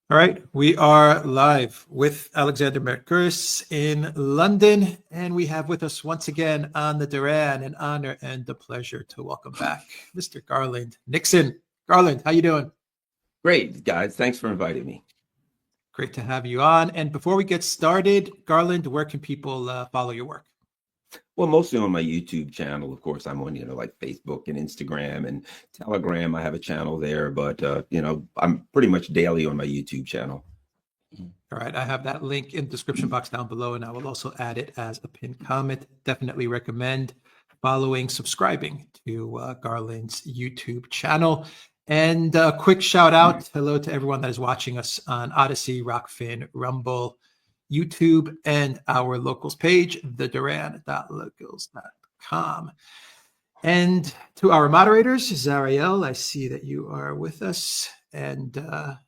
All right, we are live with Alexander Mercouris in London, and we have with us once again on the Duran an honor and a pleasure to welcome back Mr. Garland Nixon. Garland, how you doing? Great, guys. Thanks for inviting me. Great to have you on. And before we get started, Garland, where can people follow your work? Well, mostly on my YouTube channel. Of course, I'm on, like Facebook and Instagram and Telegram. I have a channel there, but, I'm pretty much daily on my YouTube channel. All right, I have that link in the description box down below, and I will also add it as a pinned comment. Definitely recommend following, subscribing to Garland's YouTube channel. And a quick shout out, hello to everyone that is watching us on Odyssey, Rockfin, Rumble, YouTube, and our locals page, theduran.locals.com. And to our moderators, Zariel, I see that you are with us, and I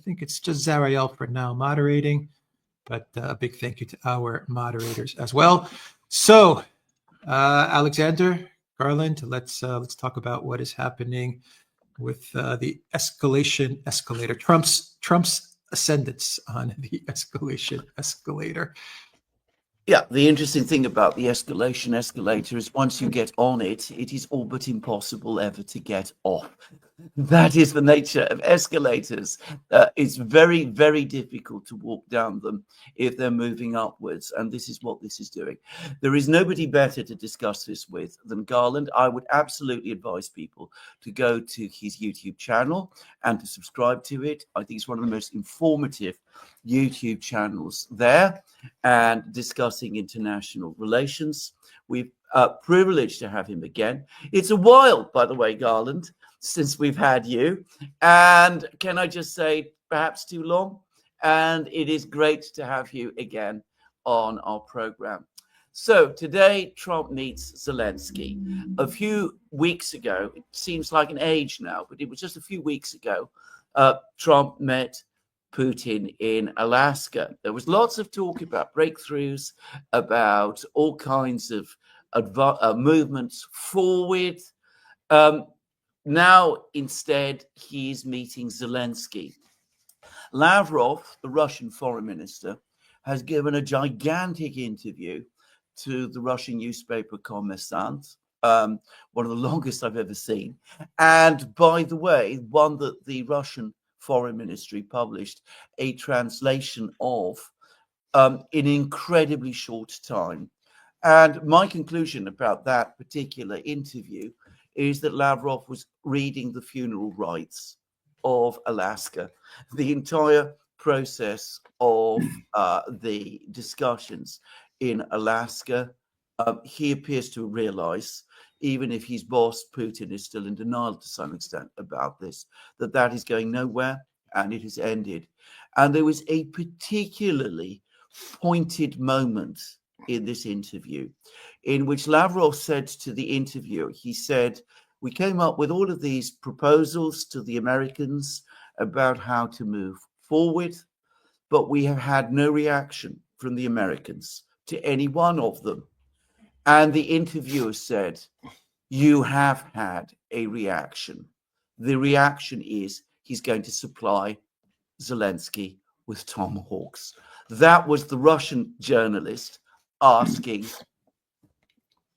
think it's just Zariel for now moderating, but a big thank you to our moderators as well. So, Alexander, Garland, let's talk about what is happening with the escalation escalator. Trump's ascendance on the escalation escalator. Yeah, the interesting thing about the escalation escalator is once you get on it, it is all but impossible ever to get off. That is the nature of escalators. It's very, very difficult to walk down them if they're moving upwards. And this is what this is doing. There is nobody better to discuss this with than Garland. I would absolutely advise people to go to his YouTube channel and to subscribe to it. I think it's one of the most informative YouTube channels there and discussing international relations. We're privileged to have him again. It's a while, by the way, Garland, since we've had you. And can I just say, perhaps too long? And it is great to have you again on our program. So today, Trump meets Zelensky. A few weeks ago, it seems like an age now, but it was just a few weeks ago, Trump met Putin in Alaska. There was lots of talk about breakthroughs, about all kinds of movements forward. Now, instead, he's meeting Zelensky. Lavrov, the Russian foreign minister, has given a gigantic interview to the Russian newspaper Kommersant, one of the longest I've ever seen. And by the way, one that the Russian Foreign Ministry published a translation of in an incredibly short time. And my conclusion about that particular interview is that Lavrov was reading the funeral rites of Alaska. The entire process of the discussions in Alaska, he appears to realize, even if his boss, Putin, is still in denial to some extent about this, that is going nowhere and it has ended. And there was a particularly pointed moment in this interview in which Lavrov said to the interviewer, he said, we came up with all of these proposals to the Americans about how to move forward, but we have had no reaction from the Americans to any one of them. And the interviewer said, you have had a reaction. The reaction is he's going to supply Zelensky with tomahawks. That was the Russian journalist asking,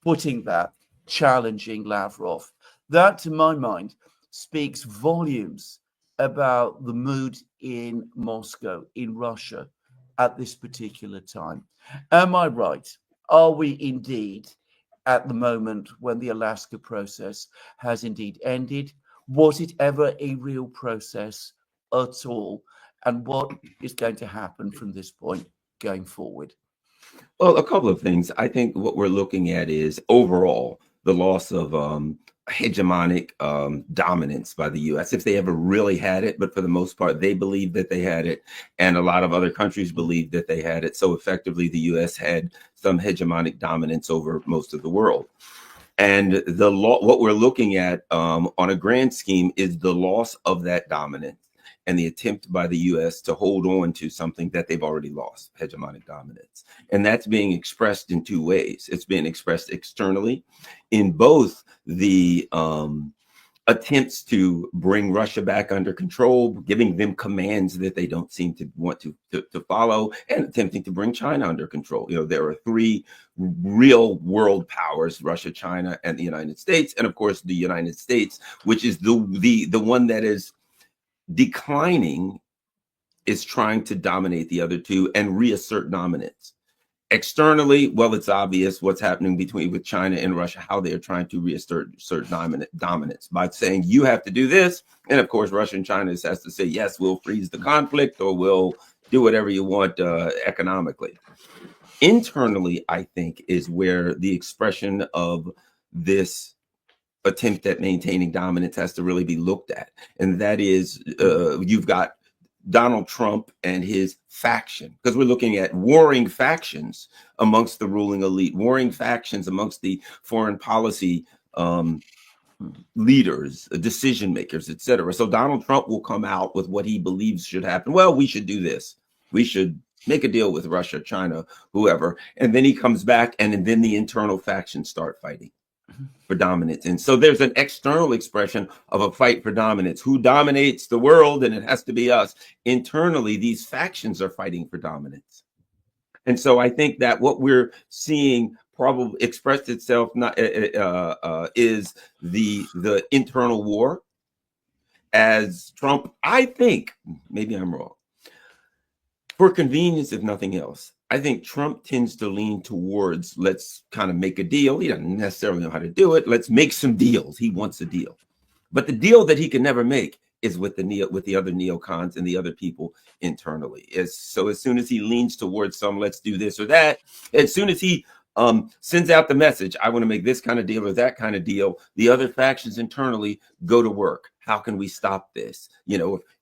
putting that, challenging Lavrov. That, to my mind, speaks volumes about the mood in Moscow, in Russia, at this particular time. Am I right? Are we indeed at the moment when the Alaska process has indeed ended? Was it ever a real process at all? And what is going to happen from this point going forward? Well, a couple of things. I think what we're looking at is overall the loss of hegemonic dominance by the U.S., if they ever really had it. But for the most part, they believed that they had it. And a lot of other countries believed that they had it. So effectively, the U.S. had some hegemonic dominance over most of the world. And what we're looking at on a grand scheme is the loss of that dominance and the attempt by the U.S. to hold on to something that they've already lost, hegemonic dominance. And that's being expressed in two ways. It's being expressed externally in both the attempts to bring Russia back under control, giving them commands that they don't seem to want to follow, and attempting to bring China under control. There are three real world powers: Russia, China, and the United States. And of course, the United States, which is the one that is declining, is trying to dominate the other two and reassert dominance. Externally, well, it's obvious what's happening with China and Russia, how they are trying to reassert dominance by saying you have to do this. And of course, Russia and China has to say, yes, we'll freeze the conflict or we'll do whatever you want economically. Internally, I think, is where the expression of this attempt at maintaining dominance has to really be looked at. And that is, you've got Donald Trump and his faction, because we're looking at warring factions amongst the ruling elite, warring factions amongst the foreign policy leaders, decision makers, etc. So Donald Trump will come out with what he believes should happen. Well, we should do this. We should make a deal with Russia, China, whoever. And then he comes back, and then the internal factions start fighting for dominance. And so there's an external expression of a fight for dominance. Who dominates the world? And it has to be us. Internally, these factions are fighting for dominance. And so I think that what we're seeing probably expressed itself is the internal war, as Trump, I think, maybe I'm wrong, for convenience, if nothing else, I think Trump tends to lean towards, let's kind of make a deal. He doesn't necessarily know how to do it. Let's make some deals. He wants a deal. But the deal that he can never make is with the other neocons and the other people internally. So as soon as he leans towards let's do this or that, as soon as he sends out the message, I want to make this kind of deal or that kind of deal, the other factions internally go to work. How can we stop this?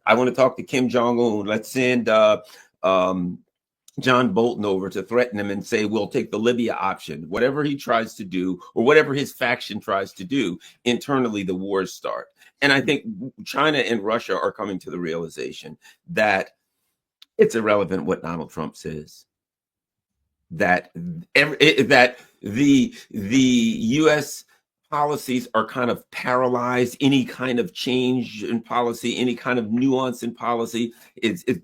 I want to talk to Kim Jong-un. Let's send John Bolton over to threaten him and say, we'll take the Libya option. Whatever he tries to do, or whatever his faction tries to do, internally the wars start. And I think China and Russia are coming to the realization that it's irrelevant what Donald Trump says. That the U.S. policies are kind of paralyzed. Any kind of change in policy, any kind of nuance in policy,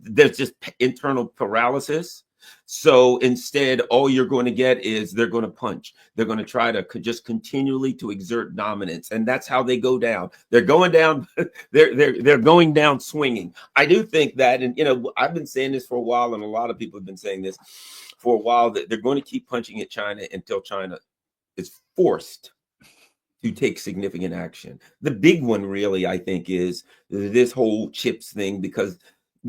there's just internal paralysis. So instead, all you're going to get is they're going to punch. They're going to try to just continually to exert dominance, and that's how they go down. They're going down. They're going down swinging. I do think that, and I've been saying this for a while, and a lot of people have been saying this for a while, that they're going to keep punching at China until China is forced to take significant action. The big one, really, I think, is this whole chips thing, because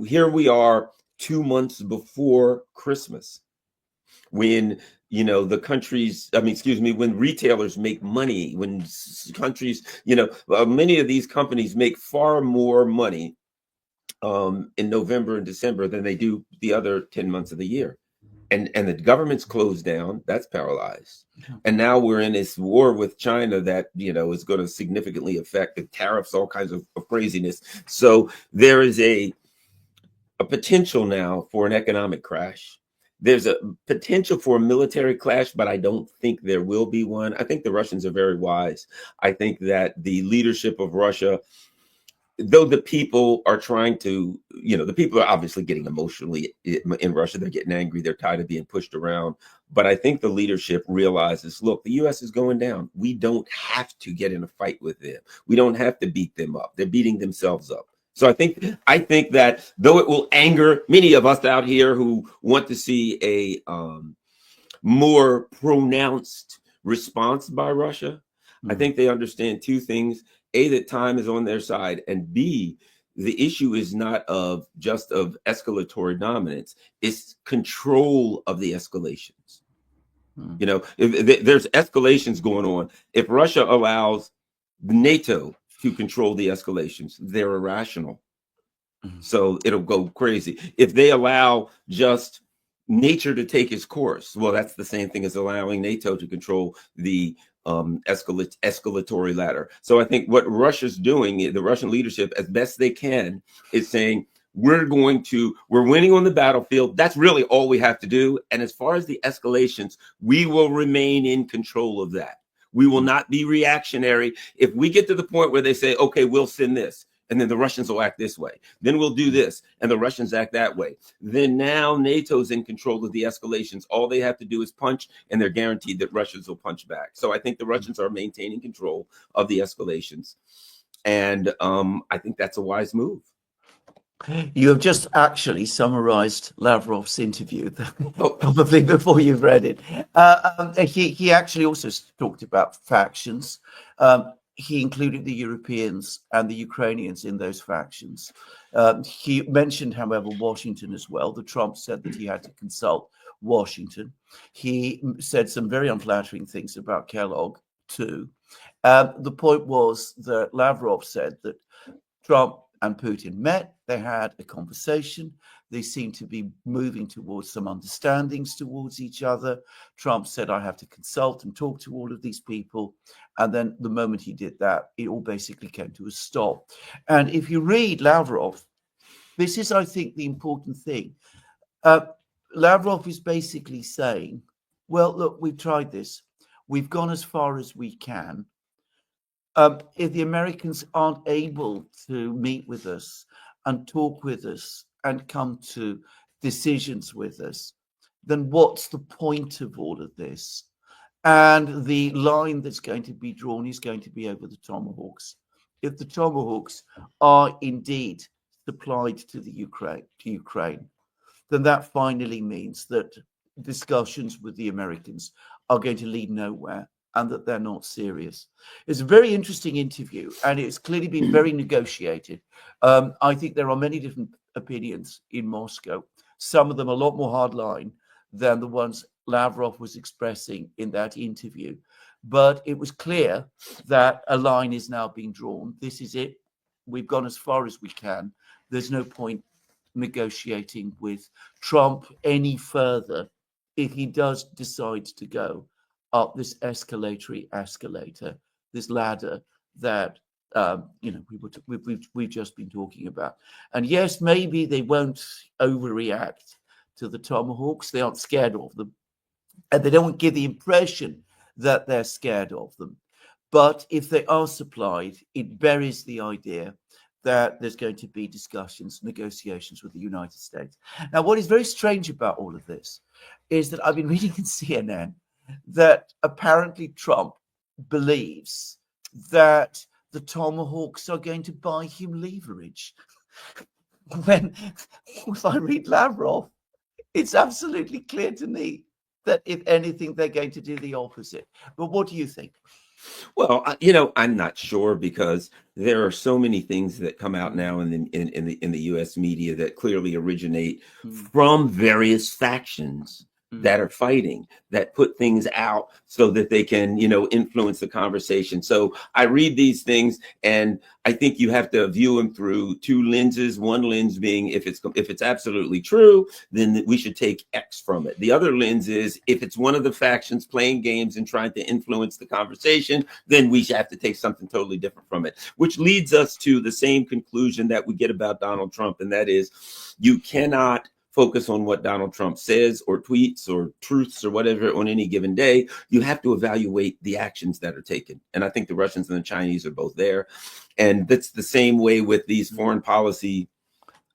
here we are 2 months before Christmas, when the countries, when retailers make money, when countries, many of these companies make far more money in November and December than they do the other 10 months of the year. And the government's closed down, that's paralyzed. And now we're in this war with China that, is going to significantly affect the tariffs, all kinds of craziness. So there is a potential now for an economic crash. There's a potential for a military clash, but I don't think there will be one. I think the Russians are very wise. I think that the leadership of Russia, though the people are trying to, the people are obviously getting emotionally in Russia. They're getting angry. They're tired of being pushed around. But I think the leadership realizes, look, the U.S. is going down. We don't have to get in a fight with them. We don't have to beat them up. They're beating themselves up. So I think that though it will anger many of us out here who want to see a more pronounced response by Russia, I think they understand two things: A, that time is on their side, and B, the issue is not just of escalatory dominance; it's control of the escalations. If there's escalations going on. If Russia allows NATO to control the escalations, they're irrational. So it'll go crazy. If they allow just nature to take its course, well, that's the same thing as allowing NATO to control the escalatory ladder. So I think what Russia's doing, the Russian leadership, as best they can, is saying, we're winning on the battlefield. That's really all we have to do. And as far as the escalations, we will remain in control of that. We will not be reactionary. If we get to the point where they say, okay, we'll send this, and then the Russians will act this way, then we'll do this, and the Russians act that way, then now NATO's in control of the escalations. All they have to do is punch, and they're guaranteed that Russians will punch back. So I think the Russians are maintaining control of the escalations. And I think that's a wise move. You have just actually summarized Lavrov's interview, probably before you've read it. He actually also talked about factions. He included the Europeans and the Ukrainians in those factions. He mentioned, however, Washington as well. The Trump said that he had to consult Washington. He said some very unflattering things about Kellogg too. The point was that Lavrov said that Trump and Putin met, they had a conversation, they seemed to be moving towards some understandings towards each other. Trump said, I have to consult and talk to all of these people. And then the moment he did that, it all basically came to a stop. And if you read Lavrov, this is, I think, the important thing. Lavrov is basically saying, well, look, we've tried this. We've gone as far as we can. If the Americans aren't able to meet with us and talk with us and come to decisions with us, then what's the point of all of this? And the line that's going to be drawn is going to be over the Tomahawks. If the Tomahawks are indeed supplied to the Ukraine, then that finally means that discussions with the Americans are going to lead nowhere, and that they're not serious. It's a very interesting interview, and it's clearly been very negotiated. I think there are many different opinions in Moscow, some of them a lot more hardline than the ones Lavrov was expressing in that interview. But it was clear that a line is now being drawn. This is it. We've gone as far as we can. There's no point negotiating with Trump any further if he does decide to go up this escalator, this ladder that we've just been talking about. And yes, maybe they won't overreact to the Tomahawks. They aren't scared of them, and they don't give the impression that they're scared of them. But if they are supplied, it buries the idea that there's going to be discussions, negotiations with the United States. Now, what is very strange about all of this is that I've been reading in CNN that apparently Trump believes that the Tomahawks are going to buy him leverage. When if I read Lavrov, it's absolutely clear to me that if anything, they're going to do the opposite. But what do you think? Well, I'm not sure, because there are so many things that come out now in the U.S. media that clearly originate from various factions that are fighting, that put things out so that they can, influence the conversation. So I read these things, and I think you have to view them through two lenses. One lens being, if it's absolutely true, then we should take X from it. The other lens is, if it's one of the factions playing games and trying to influence the conversation, then we should have to take something totally different from it, which leads us to the same conclusion that we get about Donald Trump. And that is, you cannot focus on what Donald Trump says or tweets or truths or whatever on any given day. You have to evaluate the actions that are taken. And I think the Russians and the Chinese are both there. And that's the same way with these foreign policy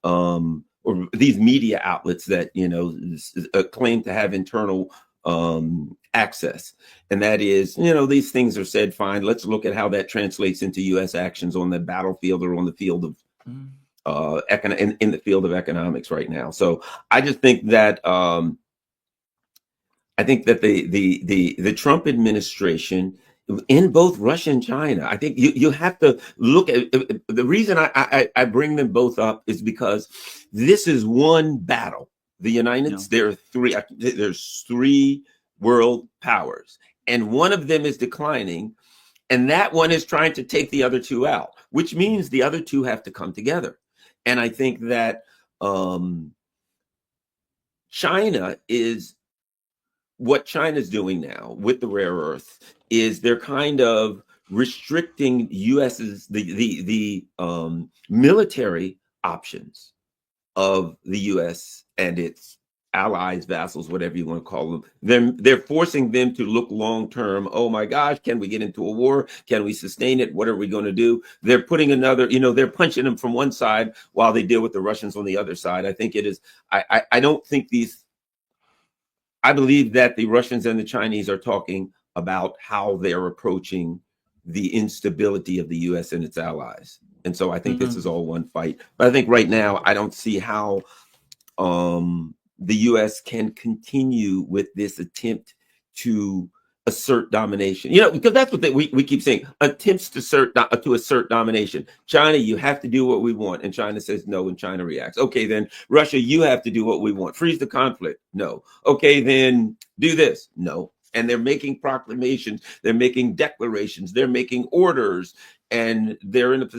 or these media outlets that, claim to have internal access. And that is, these things are said, fine, let's look at how that translates into U.S. actions on the battlefield or on the field of in the field of economics right now. So I just think that the Trump administration, in both Russia and China, I think you have to look at the reason I bring them both up is because this is one battle. The United States, there's three world powers, and one of them is declining, and that one is trying to take the other two out, which means the other two have to come together. And I think that China's doing now with the rare earth is they're kind of restricting US's the military options of the US and its allies, vassals, whatever you want to call them. They're forcing them to look long term. Oh my gosh, can we get into a war? Can we sustain it? What are we going to do? They're putting another, they're punching them from one side while they deal with the Russians on the other side. I think it is. I don't think I believe that the Russians and the Chinese are talking about how they're approaching the instability of the U.S. and its allies. And so I think this is all one fight. But I think right now, I don't see how the U.S. can continue with this attempt to assert domination. Because that's what we keep saying, attempts to assert domination. China, you have to do what we want. And China says no, and China reacts. Okay, then Russia, you have to do what we want. Freeze the conflict. No. Okay, then do this. No. And they're making proclamations, they're making declarations, they're making orders, and they're in a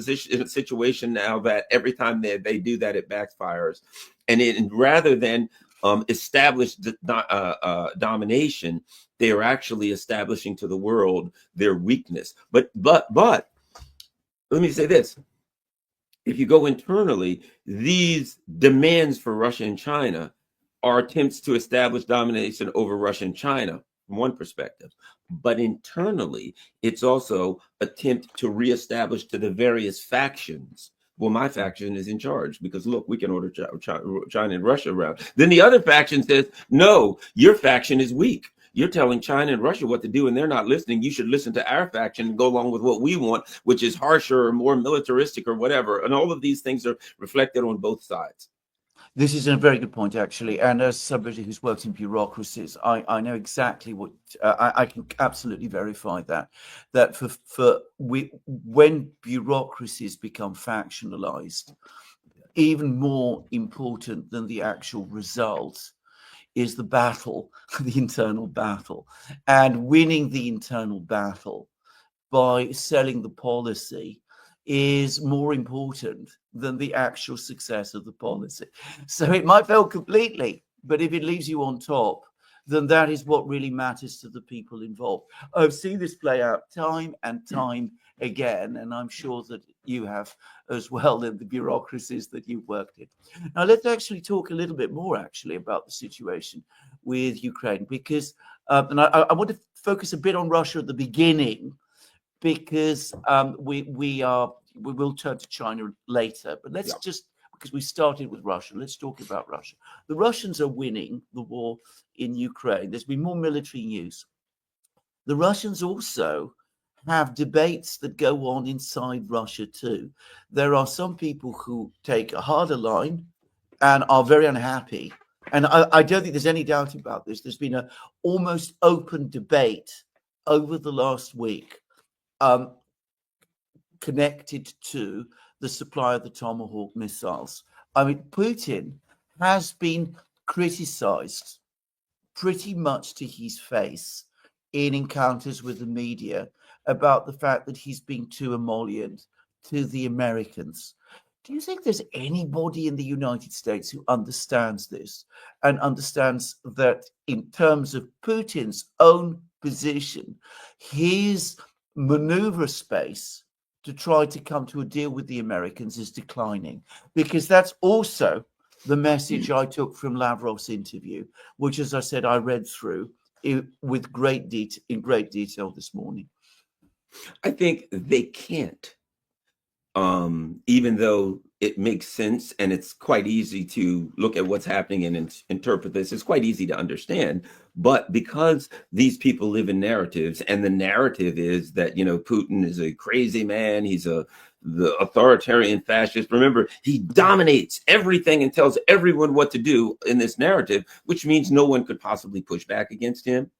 situation now that every time they do that, it backfires. And rather than establish domination, they are actually establishing to the world their weakness. But let me say this: if you go internally, these demands for Russia and China are attempts to establish domination over Russia and China from one perspective, but internally, it's also attempt to reestablish to the various factions. Well, my faction is in charge because look, we can order China and Russia around. Then the other faction says, no, your faction is weak. You're telling China and Russia what to do, and they're not listening. You should listen to our faction and go along with what we want, which is harsher or more militaristic or whatever. And all of these things are reflected on both sides. This is a very good point, actually. And as somebody who's worked in bureaucracies, I know exactly what I can absolutely verify that when bureaucracies become factionalized, even more important than the actual result is the battle, the internal battle, and winning the internal battle by selling the policy is more important than the actual success of the policy. So it might fail completely, but if it leaves you on top, then that is what really matters to the people involved. I've seen this play out time and time again, and I'm sure that you have as well in the bureaucracies that you've worked in. Now, let's actually talk a little bit more actually about the situation with Ukraine, because and I want to focus a bit on Russia at the beginning, because we will turn to China later, but let's just, because we started with Russia, let's talk about Russia. The Russians are winning the war in Ukraine. There's been more military news. The Russians also have debates that go on inside Russia too. There are some people who take a harder line and are very unhappy. And I don't think there's any doubt about this. There's been an almost open debate over the last week connected to the supply of the Tomahawk missiles. I mean, Putin has been criticized pretty much to his face in encounters with the media about the fact that he's been too emollient to the Americans. Do you think there's anybody in the United States who understands this and understands that in terms of Putin's own position, his maneuver space to try to come to a deal with the Americans is declining? Because that's also the message I took from Lavrov's interview, which, as I said, I read through with great detail this morning. I think they can't, even though it makes sense and it's quite easy to look at what's happening and interpret this. It's quite easy to understand. But because these people live in narratives, and the narrative is that, Putin is a crazy man, he's the authoritarian fascist. Remember, he dominates everything and tells everyone what to do in this narrative, which means no one could possibly push back against him.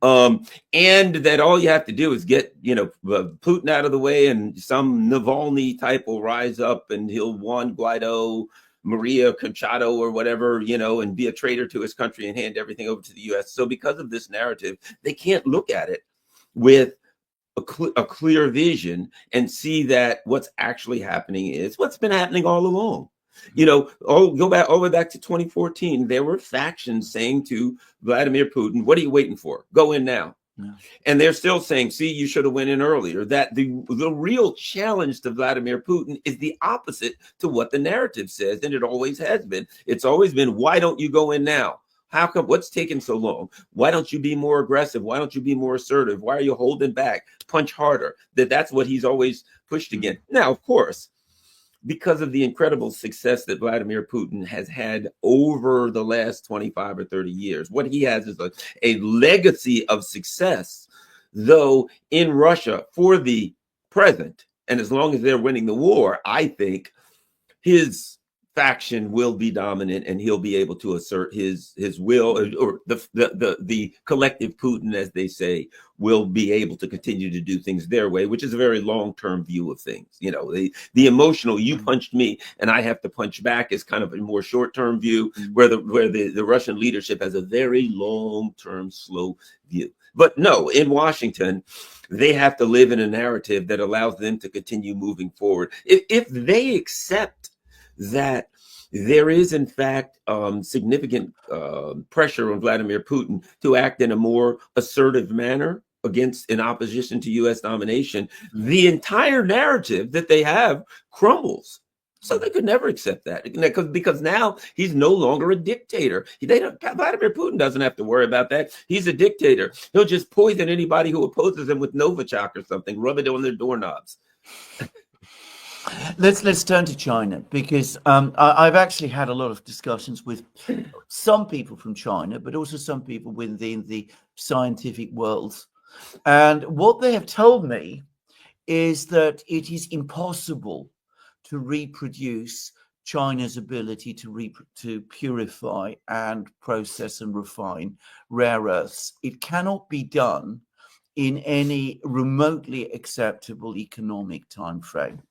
And that all you have to do is get, Putin out of the way, and some Navalny type will rise up and he'll Juan Guaido, Maria Conchado or whatever, and be a traitor to his country and hand everything over to the U.S. So because of this narrative, they can't look at it with a clear vision and see that what's actually happening is what's been happening all along. Go back all the way back to 2014. There were factions saying to Vladimir Putin, "What are you waiting for? Go in now." Yeah. And they're still saying, "See, you should have went in earlier." That the real challenge to Vladimir Putin is the opposite to what the narrative says, and it always has been. It's always been, "Why don't you go in now?" How come? What's taking so long? Why don't you be more aggressive? Why don't you be more assertive? Why are you holding back? Punch harder. That's what he's always pushed against. Now, of course, because of the incredible success that Vladimir Putin has had over the last 25 or 30 years, what he has is a legacy of success, though in Russia for the present. And as long as they're winning the war, I think his faction will be dominant and he'll be able to assert his will, or the collective Putin, as they say, will be able to continue to do things their way, which is a very long-term view of things. You know, the emotional, you punched me and I have to punch back, is kind of a more short-term view, where the Russian leadership has a very long-term, slow view. But no, in Washington, they have to live in a narrative that allows them to continue moving forward. If they accept that there is, in fact, significant pressure on Vladimir Putin to act in a more assertive manner in opposition to U.S. domination, the entire narrative that they have crumbles. So they could never accept that, because now he's no longer a dictator. Vladimir Putin doesn't have to worry about that. He's a dictator. He'll just poison anybody who opposes him with Novichok or something, rub it on their doorknobs. Let's turn to China, because I've actually had a lot of discussions with some people from China, but also some people within the scientific world. And what they have told me is that it is impossible to reproduce China's ability to purify and process and refine rare earths. It cannot be done in any remotely acceptable economic time frame.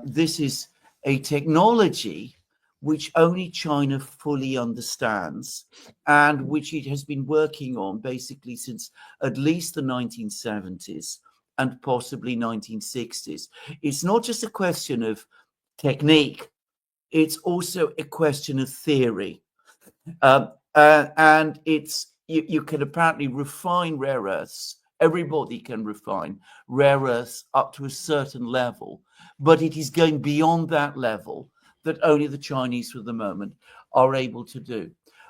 This is a technology which only China fully understands, and which it has been working on basically since at least the 1970s and possibly 1960s. It's not just a question of technique, it's also a question of theory. And you can apparently refine rare earths. Everybody can refine rare earths up to a certain level, but it is going beyond that level that only the Chinese for the moment are able to do.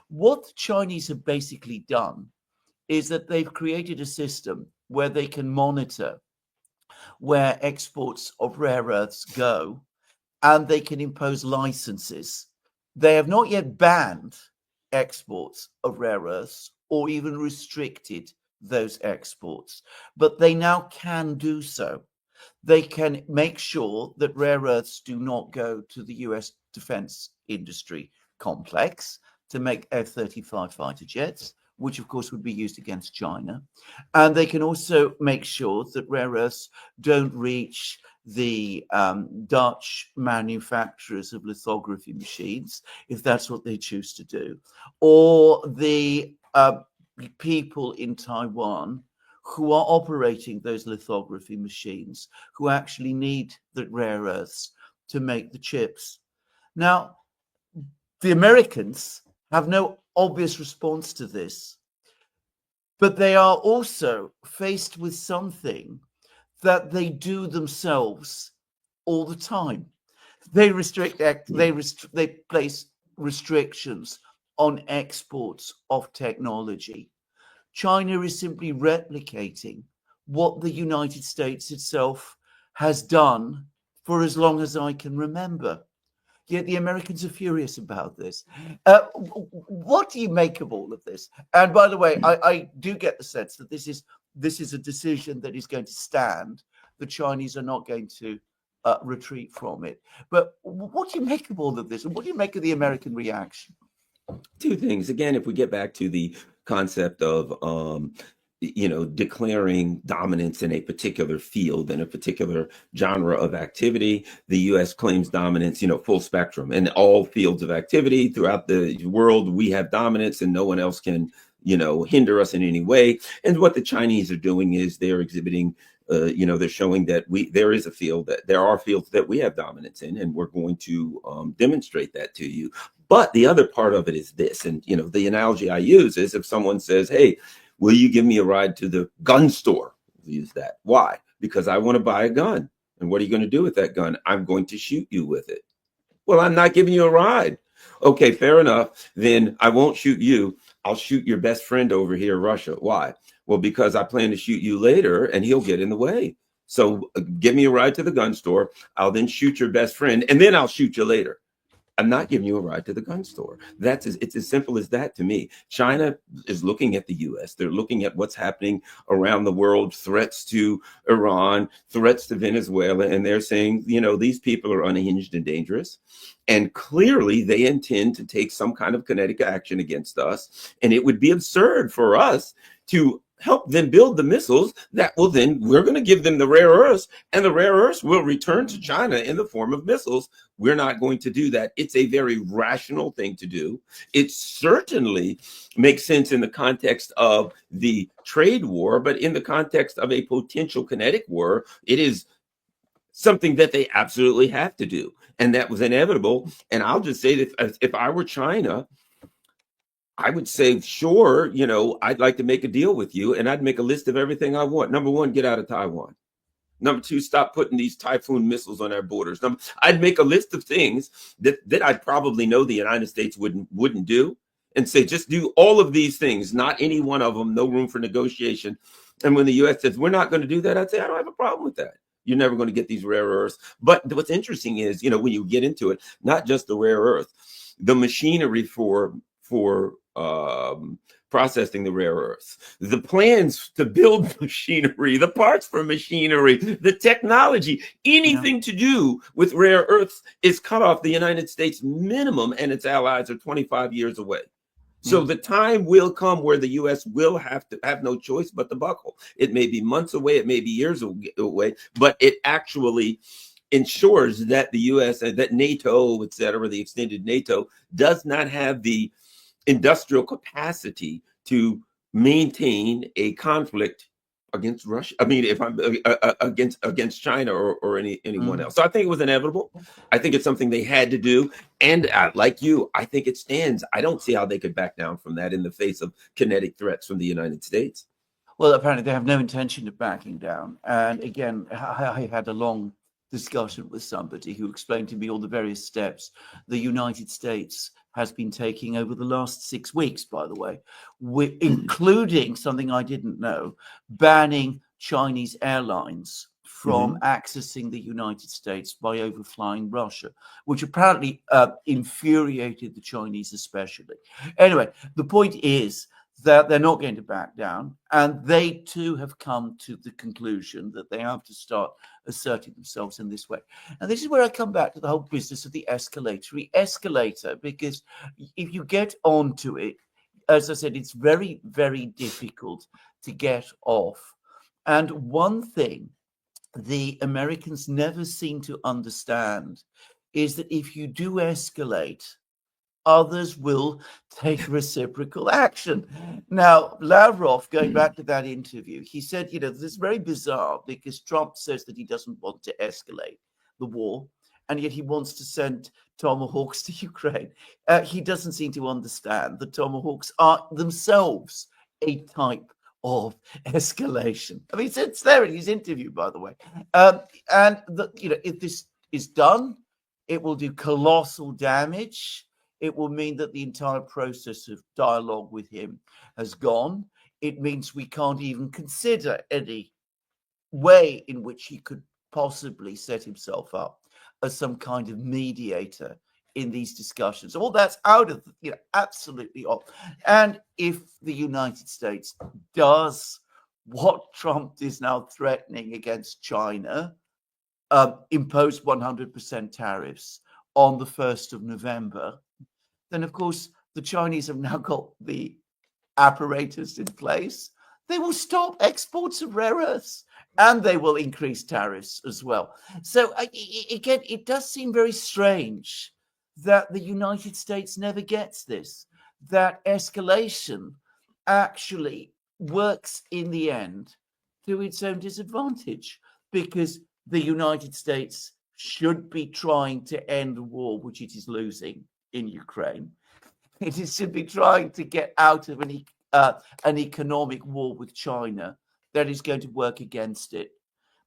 What the Chinese have basically done is that they've created a system where they can monitor where exports of rare earths go, and they can impose licenses. They have not yet banned exports of rare earths or even restricted those exports, but they now can do so. They can make sure that rare earths do not go to the US defense industry complex to make F-35 fighter jets, which of course would be used against China. And they can also make sure that rare earths don't reach the Dutch manufacturers of lithography machines, if that's what they choose to do, or the people in Taiwan who are operating those lithography machines, who actually need the rare earths to make the chips. Now, the Americans have no obvious response to this, but they are also faced with something that they do themselves all the time. They place restrictions on exports of technology. China is simply replicating what the United States itself has done for as long as I can remember. Yet the Americans are furious about this. What do you make of all of this? And by the way, I do get the sense that this is a decision that is going to stand. The Chinese are not going to retreat from it. But what do you make of all of this? And what do you make of the American reaction? Two things. Again, if we get back to the concept of declaring dominance in a particular field, in a particular genre of activity, the U.S. claims dominance, full spectrum. In all fields of activity throughout the world, we have dominance and no one else can, hinder us in any way. And what the Chinese are doing is they're exhibiting, they're showing that there is a field, that there are fields that we have dominance in, and we're going to demonstrate that to you. But the other part of it is this, and, the analogy I use is if someone says, hey, will you give me a ride to the gun store? We'll use that. Why? Because I want to buy a gun. And what are you going to do with that gun? I'm going to shoot you with it. Well, I'm not giving you a ride. Okay, fair enough. Then I won't shoot you. I'll shoot your best friend over here, Russia. Why? Well, because I plan to shoot you later and he'll get in the way. So give me a ride to the gun store. I'll then shoot your best friend and then I'll shoot you later. I'm not giving you a ride to the gun store. It's as simple as that to me. China is looking at the US. They're looking at what's happening around the world, threats to Iran, threats to Venezuela, and they're saying, these people are unhinged and dangerous. And clearly they intend to take some kind of kinetic action against us. And it would be absurd for us to help them build the missiles that will then, we're going to give them the rare earths, and the rare earths will return to China in the form of missiles. We're not going to do that. It's a very rational thing to do. It certainly makes sense in the context of the trade war, but in the context of a potential kinetic war, it is something that they absolutely have to do. And that was inevitable. And I'll just say that if I were China, I would say, sure, I'd like to make a deal with you, and I'd make a list of everything I want. Number one, get out of Taiwan. Number two, stop putting these Typhoon missiles on our borders. I'd make a list of things that I'd probably know the United States wouldn't do, and say, just do all of these things, not any one of them, no room for negotiation. And when the U.S. says, we're not going to do that, I'd say, I don't have a problem with that. You're never going to get these rare earths. But what's interesting is, when you get into it, not just the rare earth, the machinery for processing the rare earths, the plans to build machinery, the parts for machinery, the technology, anything to do with rare earths is cut off the United States minimum, and its allies are 25 years away. So the time will come where the U.S. will have no choice but to buckle. It may be months away, it may be years away, but it actually ensures that the U.S. and that NATO, et cetera, the extended NATO, does not have the industrial capacity to maintain a conflict against Russia. I mean, if I'm against China or anyone else. So I think it was inevitable. I think it's something they had to do. And like you, I think it stands. I don't see how they could back down from that in the face of kinetic threats from the United States. Well, apparently they have no intention of backing down. And again, I had a long discussion with somebody who explained to me all the various steps the United States has been taking over the last 6 weeks, by the way, including something I didn't know, banning Chinese airlines from accessing the United States by overflying Russia, which apparently infuriated the Chinese especially. Anyway, the point is that they're not going to back down, and they too have come to the conclusion that they have to start asserting themselves in this way. And this is where I come back to the whole business of the escalator, because if you get onto it, as I said, it's very, very difficult to get off. And one thing the Americans never seem to understand is that if you do escalate, others will take reciprocal action. Now, Lavrov, going back to that interview, he said, this is very bizarre because Trump says that he doesn't want to escalate the war, and yet he wants to send tomahawks to Ukraine. He doesn't seem to understand that tomahawks are themselves a type of escalation. I mean, it's there in his interview, by the way. If this is done, it will do colossal damage. It will mean that the entire process of dialogue with him has gone. It means we can't even consider any way in which he could possibly set himself up as some kind of mediator in these discussions. All that's out of, absolutely off. And if the United States does what Trump is now threatening against China, impose 100% tariffs on the 1st of November, then, of course, the Chinese have now got the apparatus in place. They will stop exports of rare earths, and they will increase tariffs as well. So, again, it does seem very strange that the United States never gets this, that escalation actually works in the end to its own disadvantage, because the United States should be trying to end a war which it is losing in Ukraine. It should be trying to get out of an economic war with China that is going to work against it.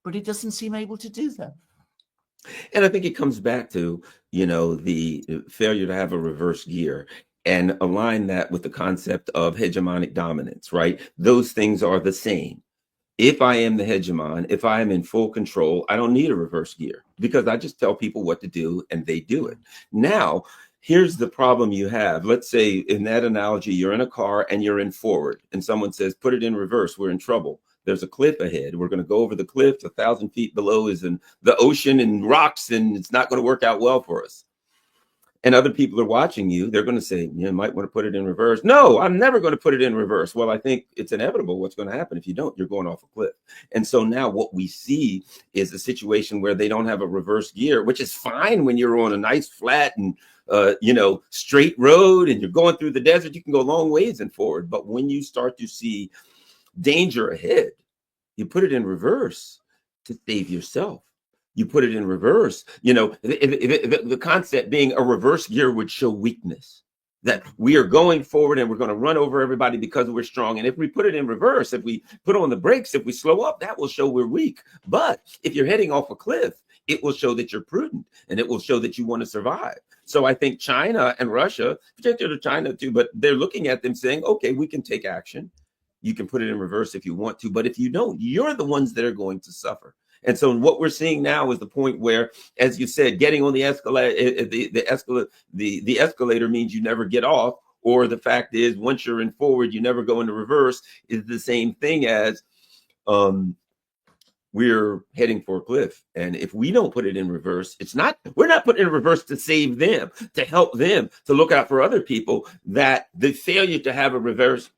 But it doesn't seem able to do that. And I think it comes back to, the failure to have a reverse gear. and align that with the concept of hegemonic dominance, right? Those things are the same. If I am the hegemon, if I am in full control, I don't need a reverse gear because I just tell people what to do and they do it. Now, here's the problem you have. Let's say in that analogy, you're in a car and you're in forward and someone says, put it in reverse. We're in trouble. There's a cliff ahead. We're going to go over the cliff. 1,000 feet below is in the ocean and rocks, and it's not going to work out well for us. And other people are watching you. They're going to say, you might want to put it in reverse. No, I'm never going to put it in reverse. Well, I think it's inevitable what's going to happen. If you don't, you're going off a cliff. And so now what we see is a situation where they don't have a reverse gear, which is fine when you're on a nice flat and straight road and you're going through the desert. You can go long ways and forward. But when you start to see danger ahead, you put it in reverse to save yourself. You put it in reverse. The concept being a reverse gear would show weakness, that we are going forward and we're going to run over everybody because we're strong. And if we put it in reverse, if we put on the brakes, if we slow up, that will show we're weak. But if you're heading off a cliff, it will show that you're prudent and it will show that you want to survive. So I think China and Russia, particularly China too, but they're looking at them saying, okay, we can take action. You can put it in reverse if you want to, but if you don't, you're the ones that are going to suffer. And so what we're seeing now is the point where, as you said, getting on the escalator, the escalator means you never get off, or the fact is once you're in forward, you never go into reverse, is the same thing as we're heading for a cliff. And if we don't put it in reverse, we're not putting it in reverse to save them, to help them, to look out for other people. That the failure to have a reverse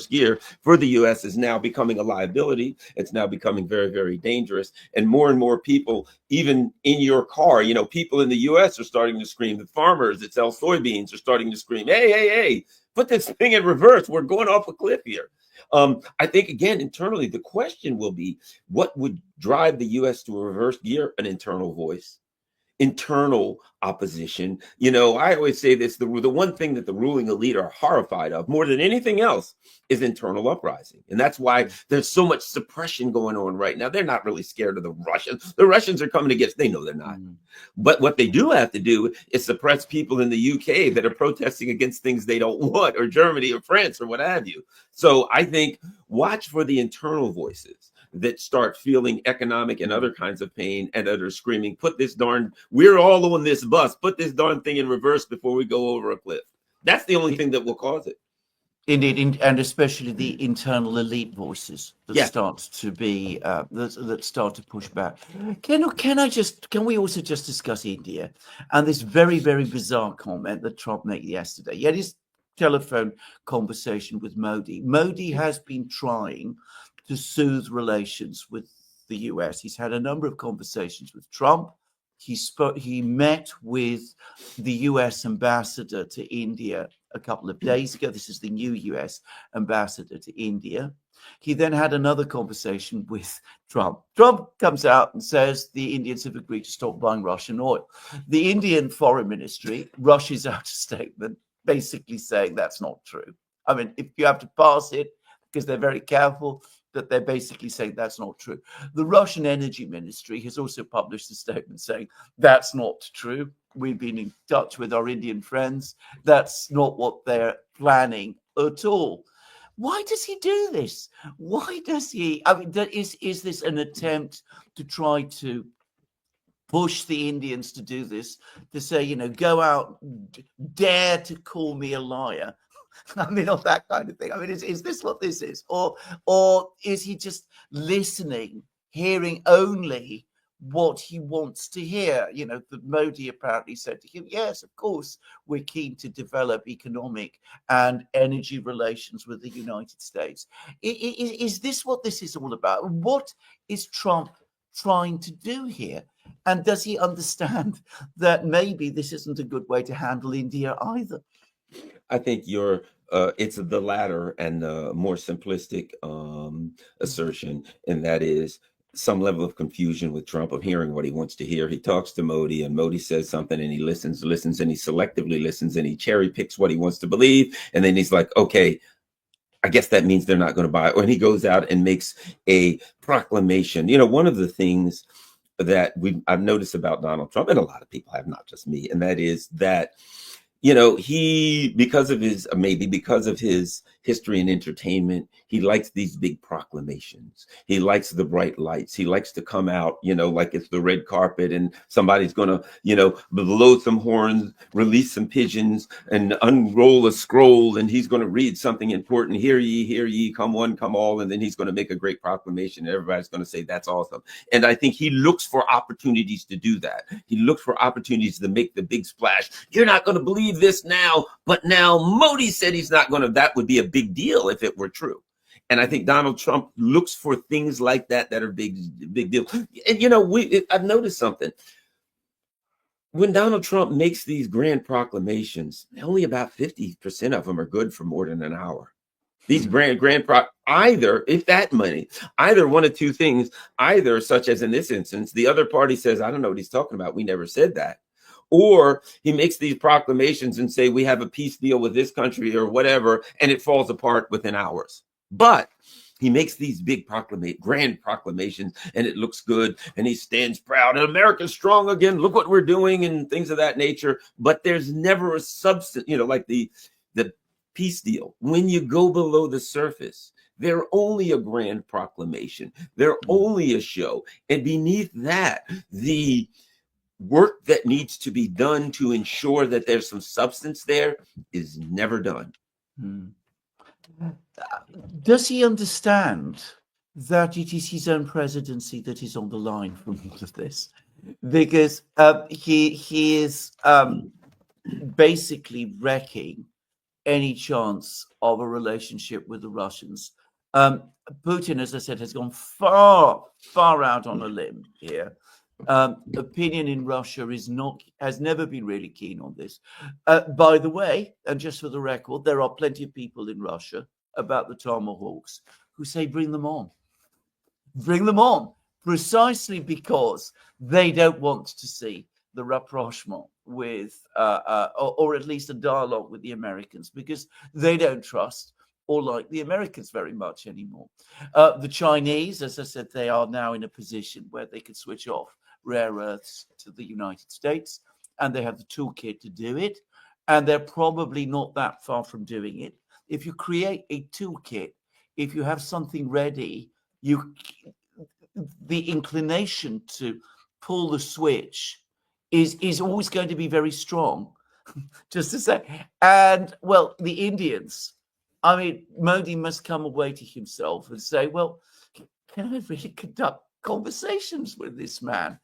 gear for the US is now becoming a liability. It's now becoming very, very dangerous. And more people, even in your car, people in the US are starting to scream. The farmers that sell soybeans are starting to scream, hey, put this thing in reverse. We're going off a cliff here. I think, again, internally, the question will be, what would drive the U.S. to a reverse gear? An internal voice, internal opposition. I always say this, the one thing that the ruling elite are horrified of more than anything else is internal uprising. And that's why there's so much suppression going on right now. They're not really scared of the Russians. The Russians are coming against, they know they're not. But what they do have to do is suppress people in the UK that are protesting against things they don't want, or Germany or France or what have you. So I think watch for the internal voices that start feeling economic and other kinds of pain and that are screaming, we're all on this bus, put this darn thing in reverse before we go over a cliff. That's the only thing that will cause it. Indeed, and especially the internal elite voices that start to be that start to push back. Can we also just discuss India and this very, very bizarre comment that Trump made yesterday? He had his telephone conversation with Modi. Modi has been trying to soothe relations with the US. He's had a number of conversations with Trump. He met with the US ambassador to India a couple of days ago. This is the new US ambassador to India. He then had another conversation with Trump. Trump comes out and says the Indians have agreed to stop buying Russian oil. The Indian foreign ministry rushes out a statement basically saying that's not true. I mean, if you have to pass it, because they're very careful, that they're basically saying that's not true. The Russian energy ministry has also published a statement saying that's not true. We've been in touch with our Indian friends. That's not what they're planning at all. Why does he do this? Why does he? I mean, is this an attempt to try to push the Indians to do this, to say, go out, dare to call me a liar? I mean, of that kind of thing. I mean, is this what this is? Or is he just listening, hearing only what he wants to hear? That Modi apparently said to him, yes, of course, we're keen to develop economic and energy relations with the United States. Is this what this is all about? What is Trump trying to do here? And does he understand that maybe this isn't a good way to handle India either? I think it's the latter and the more simplistic assertion, and that is some level of confusion with Trump of hearing what he wants to hear. He talks to Modi and Modi says something and he listens, and he selectively listens and he cherry picks what he wants to believe. And then he's like, okay, I guess that means they're not going to buy it. Or he goes out and makes a proclamation. One of the things that I've noticed about Donald Trump, and a lot of people have, not just me, and that is that you know, because of his, maybe because of his history in entertainment, he likes these big proclamations. He likes the bright lights. He likes to come out, you know, like it's the red carpet and somebody's going to, you know, blow some horns, release some pigeons and unroll a scroll. And he's going to read something important. Hear ye, come one, come all. And then he's going to make a great proclamation. And everybody's going to say, that's awesome. And I think he looks for opportunities to do that. He looks for opportunities to make the big splash. You're not going to believe this now, but now Modi said he's not going to. That would be a big deal if it were true. And I think Donald Trump looks for things like that are big deal. And you know, I've noticed something. When Donald Trump makes these grand proclamations, only about 50% of them are good for more than an hour. These either, if that many, either one of two things, either such as in this instance, the other party says, I don't know what he's talking about. We never said that. Or he makes these proclamations and say, we have a peace deal with this country or whatever, and it falls apart within hours. But he makes these big grand proclamations, and it looks good, and he stands proud, and America's strong again. Look what we're doing, and things of that nature. But there's never a substance, you know, like the peace deal. When you go below the surface, they're only a grand proclamation. They're only a show. And beneath that, the work that needs to be done to ensure that there's some substance there is never done. Does he understand that it is his own presidency that is on the line from all of this? Because he is basically wrecking any chance of a relationship with the Russians. Putin, as I said, has gone far out on a limb here. Opinion in Russia has never been really keen on this. By the way, and just for the record, there are plenty of people in Russia about the Tomahawks who say bring them on, precisely because they don't want to see the rapprochement with, or at least a dialogue with the Americans, because they don't trust or like the Americans very much anymore. The Chinese, as I said, they are now in a position where they can switch off rare earths to the United States, and they have the toolkit to do it, and they're probably not that far from doing it. If you create a toolkit, if you have something ready, the inclination to pull the switch is always going to be very strong, just to say. And, well, the Indians, I mean, Modi must come away to himself and say, well, can I really conduct conversations with this man?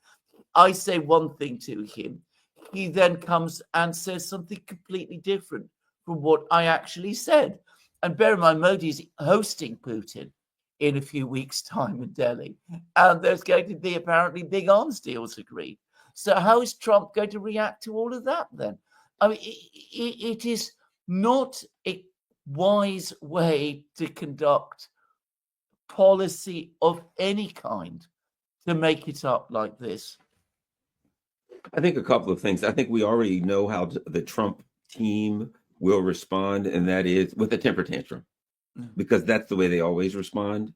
I say one thing to him. He then comes and says something completely different from what I actually said. And bear in mind, Modi is hosting Putin in a few weeks' time in Delhi. And there's going to be apparently big arms deals agreed. So how is Trump going to react to all of that then? I mean, it is not a wise way to conduct policy of any kind to make it up like this. I think a couple of things. I think we already know how the Trump team will respond, and that is with a temper tantrum, because that's the way they always respond.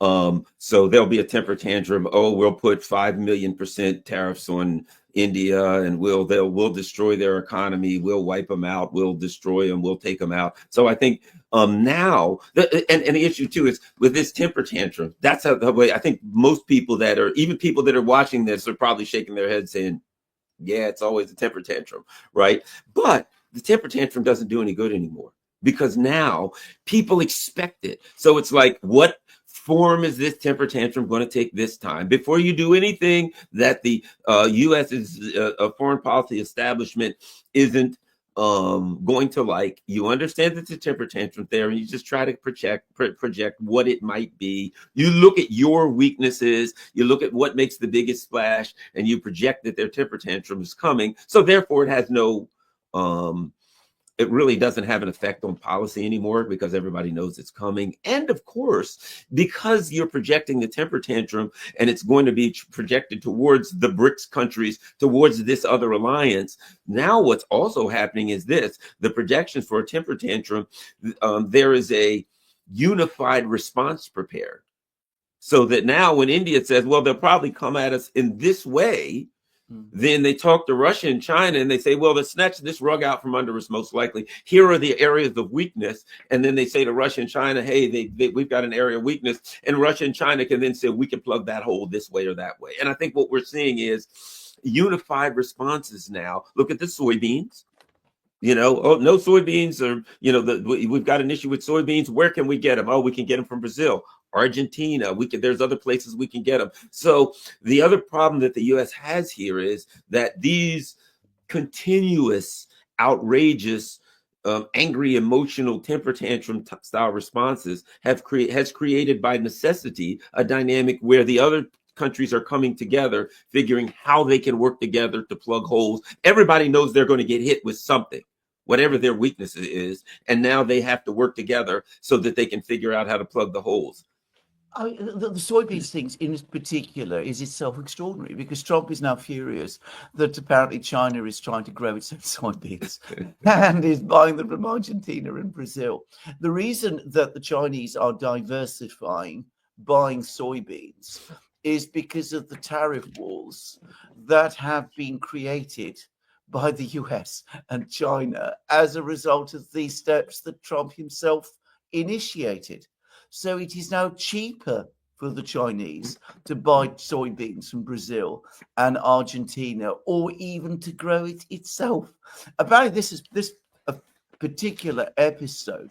So there'll be a temper tantrum. Oh, we'll put 5,000,000% tariffs on India, and we'll destroy their economy. We'll wipe them out. We'll destroy them. We'll take them out. So I think now, and the issue too is with this temper tantrum. That's the way I think most people even people that are watching this are probably shaking their heads saying, yeah, it's always a temper tantrum, right? But the temper tantrum doesn't do any good anymore, because now people expect it. So it's like, what form is this temper tantrum going to take this time? Before you do anything that the U.S.'s foreign policy establishment isn't going to like, you understand that the temper tantrum there, and you just try to project what it might be. You look at your weaknesses, you look at what makes the biggest splash, and you project that their temper tantrum is coming. So therefore, it has no it really doesn't have an effect on policy anymore, because everybody knows it's coming. And of course, because you're projecting the temper tantrum and it's going to be projected towards the BRICS countries, towards this other alliance, now what's also happening is the projections for a temper tantrum, there is a unified response prepared. So that now when India says, well, they'll probably come at us in this way, Then they talk to Russia and China and they say, well, let's snatch this rug out from under us, most likely. Here are the areas of weakness. And then they say to Russia and China, hey, we've got an area of weakness. And Russia and China can then say, we can plug that hole this way or that way. And I think what we're seeing is unified responses now. Look at the soybeans. Oh, no soybeans, or, we've got an issue with soybeans. Where can we get them? Oh, we can get them from Brazil, Argentina. There's other places we can get them. So the other problem that the U.S. has here is that these continuous, outrageous, angry, emotional, temper tantrum style responses has created by necessity a dynamic where the other countries are coming together, figuring how they can work together to plug holes. Everybody knows they're going to get hit with something, whatever their weakness is, and now they have to work together so that they can figure out how to plug the holes. I mean, the soybeans things in particular is itself extraordinary, because Trump is now furious that apparently China is trying to grow its own soybeans and is buying them from Argentina and Brazil. The reason that the Chinese are diversifying buying soybeans is because of the tariff wars that have been created by the US and China as a result of these steps that Trump himself initiated. So it is now cheaper for the Chinese to buy soybeans from Brazil and Argentina, or even to grow it itself. Apparently, this particular episode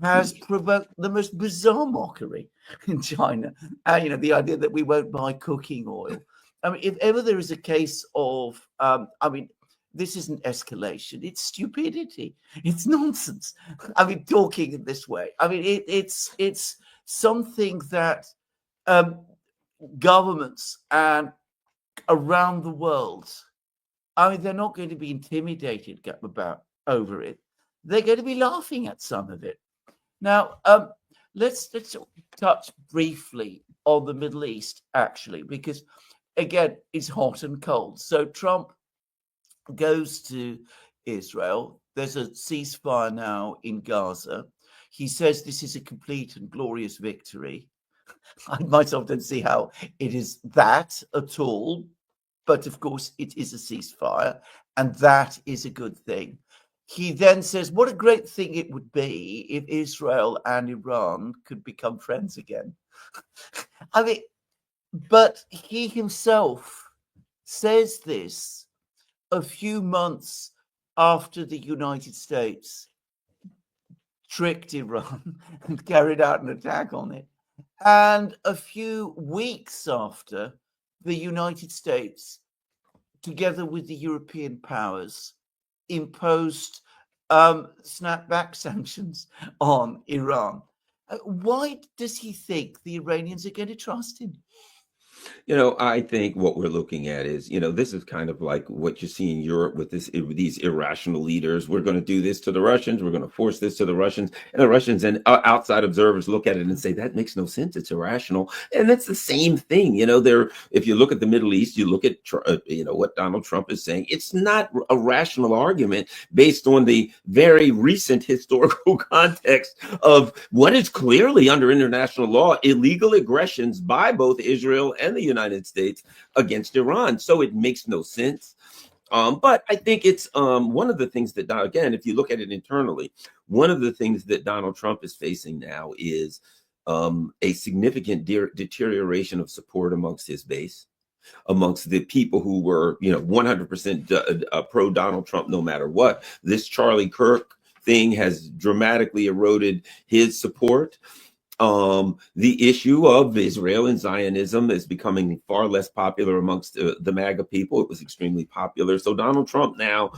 has provoked the most bizarre mockery in China. And, the idea that we won't buy cooking oil. I mean, if ever there is a case of, this isn't escalation, it's stupidity, it's nonsense. I mean, talking in this way. I mean, it's something that governments and around the world, they're not going to be intimidated over it. They're going to be laughing at some of it. Now, let's touch briefly on the Middle East, actually, because again, it's hot and cold. So Trump goes to Israel. There's a ceasefire now in Gaza. He says this is a complete and glorious victory. I myself don't see how it is that at all, but of course it is a ceasefire, and that is a good thing. He then says what a great thing it would be if Israel and Iran could become friends again. But he himself says this a few months after the United States tricked Iran and carried out an attack on it, and a few weeks after the United States, together with the European powers, imposed snapback sanctions on Iran. Why does he think the Iranians are going to trust him? I think what we're looking at is, this is kind of like what you see in Europe with these irrational leaders. We're going to do this to the Russians. We're going to force this to the Russians. And the Russians and outside observers look at it and say, that makes no sense. It's irrational. And that's the same thing. If you look at the Middle East, you look at, what Donald Trump is saying. It's not a rational argument based on the very recent historical context of what is clearly under international law, illegal aggressions by both Israel and the United States against Iran. So it makes no sense. But I think it's one of the things that, again, if you look at it internally, one of the things that Donald Trump is facing now is a significant deterioration of support amongst his base, amongst the people who were, 100% pro Donald Trump, no matter what. This Charlie Kirk thing has dramatically eroded his support. The issue of Israel and Zionism is becoming far less popular amongst the MAGA people. It was extremely popular. So Donald Trump now,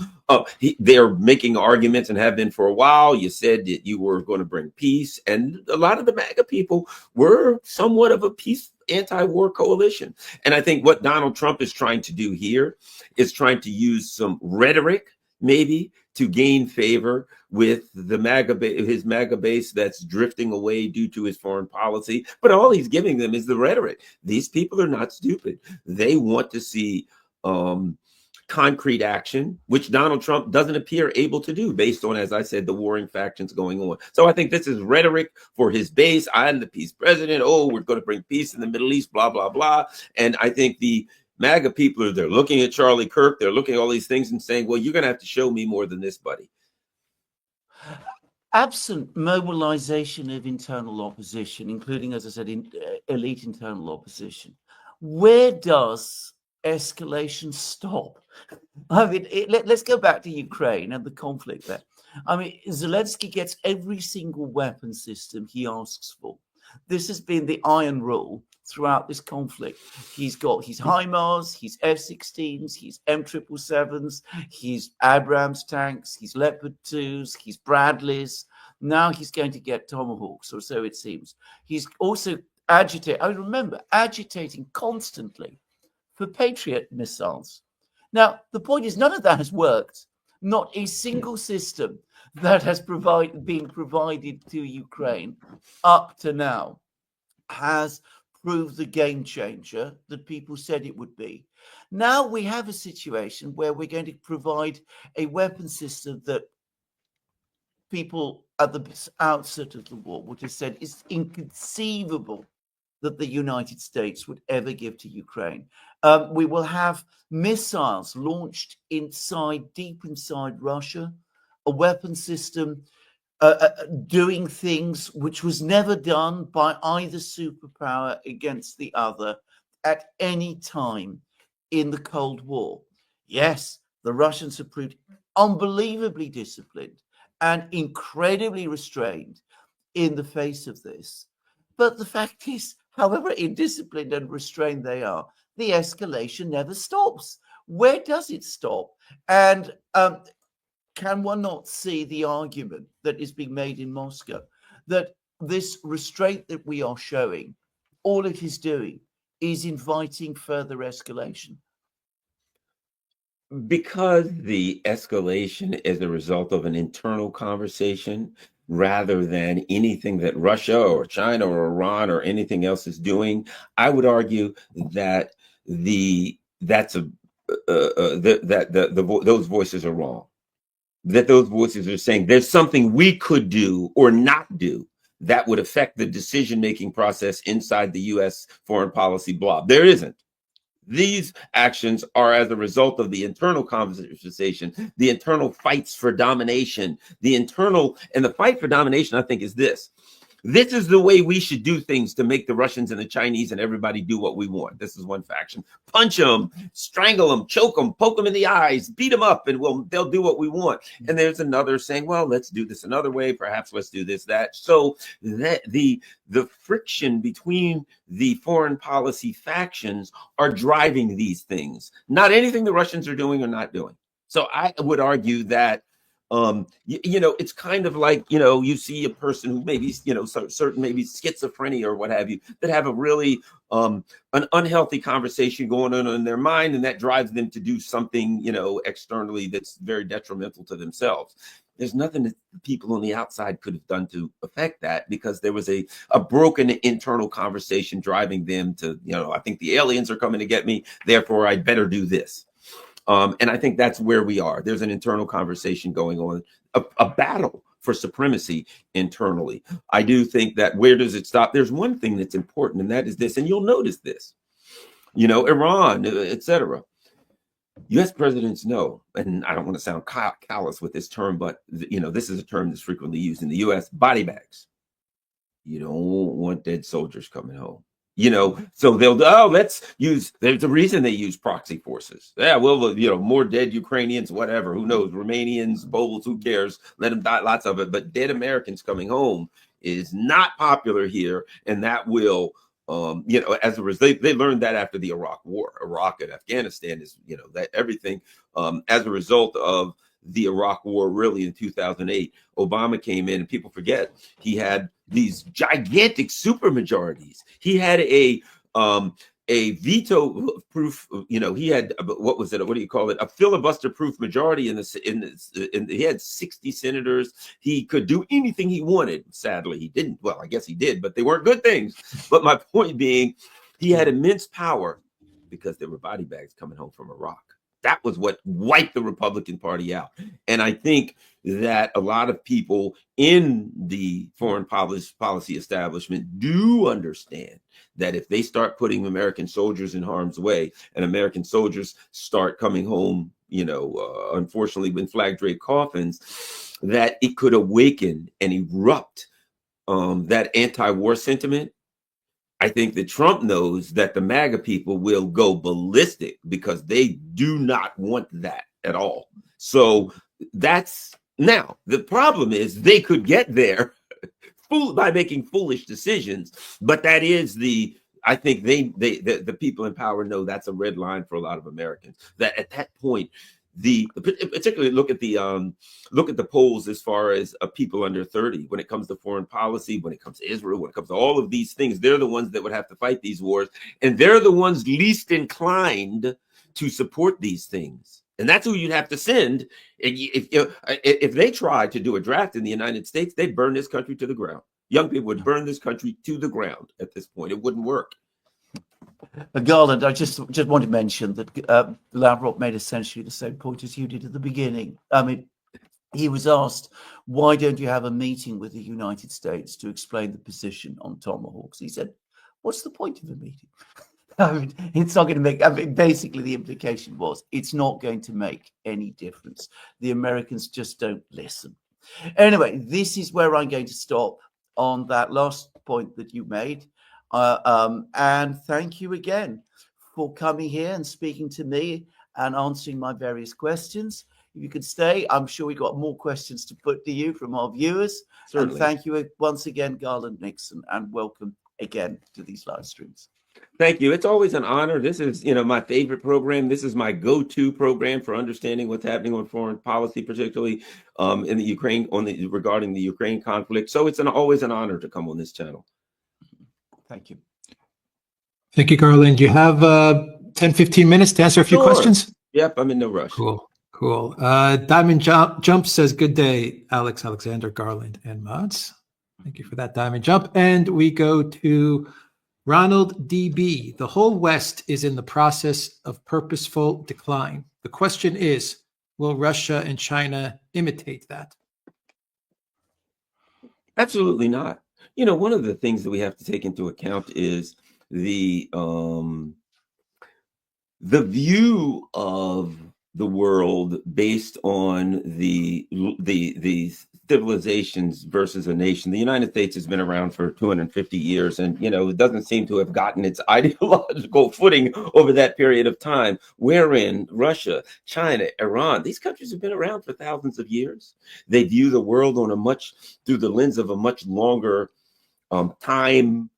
they're making arguments and have been for a while. You said that you were going to bring peace. And a lot of the MAGA people were somewhat of a peace anti-war coalition. And I think what Donald Trump is trying to do here is trying to use some rhetoric, maybe, to gain favor with the his MAGA base that's drifting away due to his foreign policy. But all he's giving them is the rhetoric. These people are not stupid. They want to see concrete action, which Donald Trump doesn't appear able to do based on, as I said, the warring factions going on. So I think this is rhetoric for his base. I'm the peace president. Oh, we're going to bring peace in the Middle East, blah, blah, blah. And I think the MAGA people they're looking at Charlie Kirk, they're looking at all these things and saying, well, you're going to have to show me more than this, buddy. Absent mobilization of internal opposition, including, as I said, elite internal opposition, where does escalation stop? I mean, let's go back to Ukraine and the conflict there. I mean, Zelensky gets every single weapon system he asks for. This has been the iron rule throughout this conflict. He's got his HIMARS, his F-16s, his M777s, his Abrams tanks, his Leopard 2s, his Bradleys. Now he's going to get Tomahawks, or so it seems. He's also agitating constantly for Patriot missiles. Now, the point is, none of that has worked. Not a single system that has been provided to Ukraine up to now has proved the game changer that people said it would be. Now we have a situation where we're going to provide a weapon system that people at the outset of the war would have said is inconceivable that the United States would ever give to Ukraine. We will have missiles launched deep inside Russia, a weapon system doing things which was never done by either superpower against the other at any time in the Cold War. Yes, the Russians have proved unbelievably disciplined and incredibly restrained in the face of this. But the fact is, however indisciplined and restrained they are, the escalation never stops. Where does it stop? And can one not see the argument that is being made in Moscow that this restraint that we are showing, all it is doing is inviting further escalation? Because the escalation is a result of an internal conversation rather than anything that Russia or China or Iran or anything else is doing, I would argue that those voices are wrong. That those voices are saying there's something we could do or not do that would affect the decision-making process inside the U.S. foreign policy blob. There isn't. These actions are as a result of the internal conversation, the internal fights for domination, and the fight for domination, I think, is this. This is the way we should do things to make the Russians and the Chinese and everybody do what we want. This is one faction. Punch them, strangle them, choke them, poke them in the eyes, beat them up, and they'll do what we want. And there's another saying, well, let's do this another way. Perhaps let's do this, that. So that the friction between the foreign policy factions are driving these things, not anything the Russians are doing or not doing. So I would argue that it's kind of like, you see a person who maybe, certain maybe schizophrenia or what have you, that have a really an unhealthy conversation going on in their mind, and that drives them to do something, externally that's very detrimental to themselves. There's nothing that people on the outside could have done to affect that, because there was a broken internal conversation driving them to, I think the aliens are coming to get me, therefore I'd better do this. And I think that's where we are. There's an internal conversation going on, a battle for supremacy internally. I do think that where does it stop? There's one thing that's important, and that is this, and you'll notice this, Iran, etc. U.S. presidents know, and I don't want to sound callous with this term, but this is a term that's frequently used in the U.S., body bags. You don't want dead soldiers coming home. So there's a reason they use proxy forces. Yeah, well, more dead Ukrainians, whatever, who knows, Romanians, Poles, who cares? Let them die, lots of it. But dead Americans coming home is not popular here. And that will, as a result, they learned that after the Iraq War. Iraq and Afghanistan is, that everything as a result of the Iraq War, really in 2008, Obama came in, and people forget he had these gigantic supermajorities. He had a veto proof, he had, what was it? What do you call it? A filibuster proof majority he had 60 senators. He could do anything he wanted. Sadly, he didn't. Well, I guess he did, but they weren't good things. But my point being, he had immense power because there were body bags coming home from Iraq. That was what wiped the Republican Party out. And I think that a lot of people in the foreign policy establishment do understand that if they start putting American soldiers in harm's way and American soldiers start coming home, unfortunately in flag draped coffins, that it could awaken and erupt that anti-war sentiment. I think that Trump knows that the MAGA people will go ballistic because they do not want that at all. So that's now the problem is they could get there by making foolish decisions, but that is I think the people in power know that's a red line for a lot of Americans. That at that point, particularly look at the polls as far as people under 30 when it comes to foreign policy, when it comes to Israel, when it comes to all of these things. They're the ones that would have to fight these wars, and they're the ones least inclined to support these things. And that's who you'd have to send. If they tried to do a draft in the United States, they'd burn this country to the ground. Young people would burn this country to the ground at this point. It wouldn't work. Garland, I just want to mention that Lavrov made essentially the same point as you did at the beginning. I mean, he was asked, why don't you have a meeting with the United States to explain the position on Tomahawks? He said, what's the point of a meeting? I mean, it's not going to make, basically the implication was it's not going to make any difference. The Americans just don't listen. Anyway, this is where I'm going to stop on that last point that you made. And thank you again for coming here and speaking to me and answering my various questions. If you could stay, I'm sure we got more questions to put to you from our viewers. Certainly. And thank you once again, Garland Nixon, and welcome again to these live streams. Thank you. It's always an honor. This is, my favorite program. This is my go-to program for understanding what's happening on foreign policy, particularly in the Ukraine, regarding the Ukraine conflict. So it's always an honor to come on this channel. Thank you. Thank you, Garland. You have 10, 15 minutes to answer a few questions? Yep, I'm in no rush. Cool. Diamond Jump says, good day, Alexander, Garland, and mods. Thank you for that, Diamond Jump. And we go to Ronald DB. The whole West is in the process of purposeful decline. The question is, will Russia and China imitate that? Absolutely not. One of the things that we have to take into account is the view of the world based on the civilizations versus a nation. The United States has been around for 250 years, and it doesn't seem to have gotten its ideological footing over that period of time, wherein Russia, China, Iran, these countries have been around for thousands of years. They view the world through the lens of a much longer time,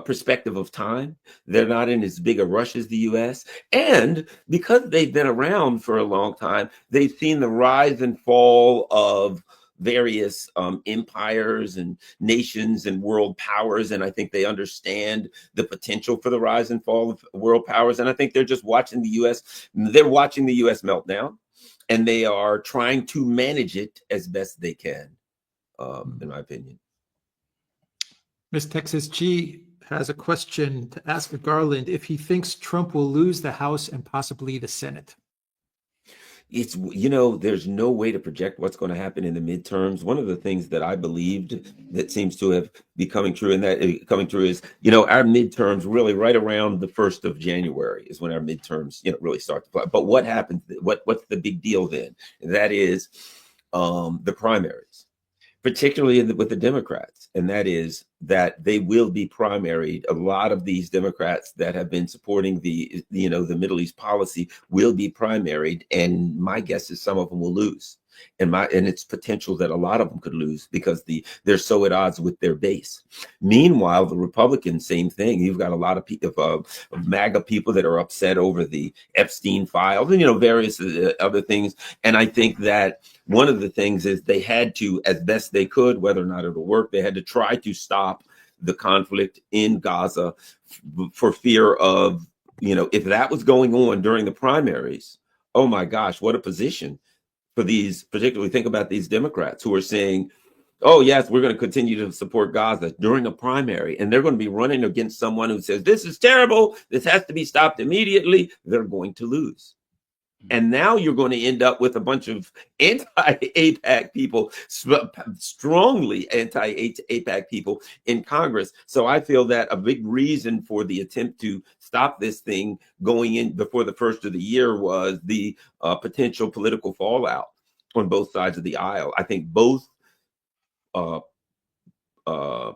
perspective of time. They're not in as big a rush as the U.S. And because they've been around for a long time, they've seen the rise and fall of various empires and nations and world powers. And I think they understand the potential for the rise and fall of world powers. And I think they're just watching the U.S. They're watching the U.S. melt down, and they are trying to manage it as best they can, in my opinion. Miss Texas G has a question to ask Garland if he thinks Trump will lose the House and possibly the Senate. It's, there's no way to project what's going to happen in the midterms. One of the things that I believed that seems to have becoming true, and that coming true is, our midterms really right around the 1st of January is when our midterms, really start to play. But what happens? What's the big deal then? That is the primaries, particularly with the Democrats. And that is that they will be primaried. A lot of these Democrats that have been supporting the Middle East policy will be primaried. And my guess is some of them will lose. And it's potential that a lot of them could lose because they're so at odds with their base. Meanwhile, the Republicans, same thing. You've got a lot of people of MAGA people that are upset over the Epstein files and various other things. And I think that one of the things is they had to, as best they could, whether or not it'll work, they had to try to stop the conflict in Gaza for fear of, if that was going on during the primaries, oh my gosh, what a position for these, particularly think about these Democrats who are saying, oh yes, we're going to continue to support Gaza during a primary. And they're going to be running against someone who says, this is terrible, this has to be stopped immediately. They're going to lose. And now you're going to end up with a bunch of anti-APAC people, strongly anti-APAC people in Congress. So I feel that a big reason for the attempt to stop this thing going in before the first of the year was the potential political fallout on both sides of the aisle. I think both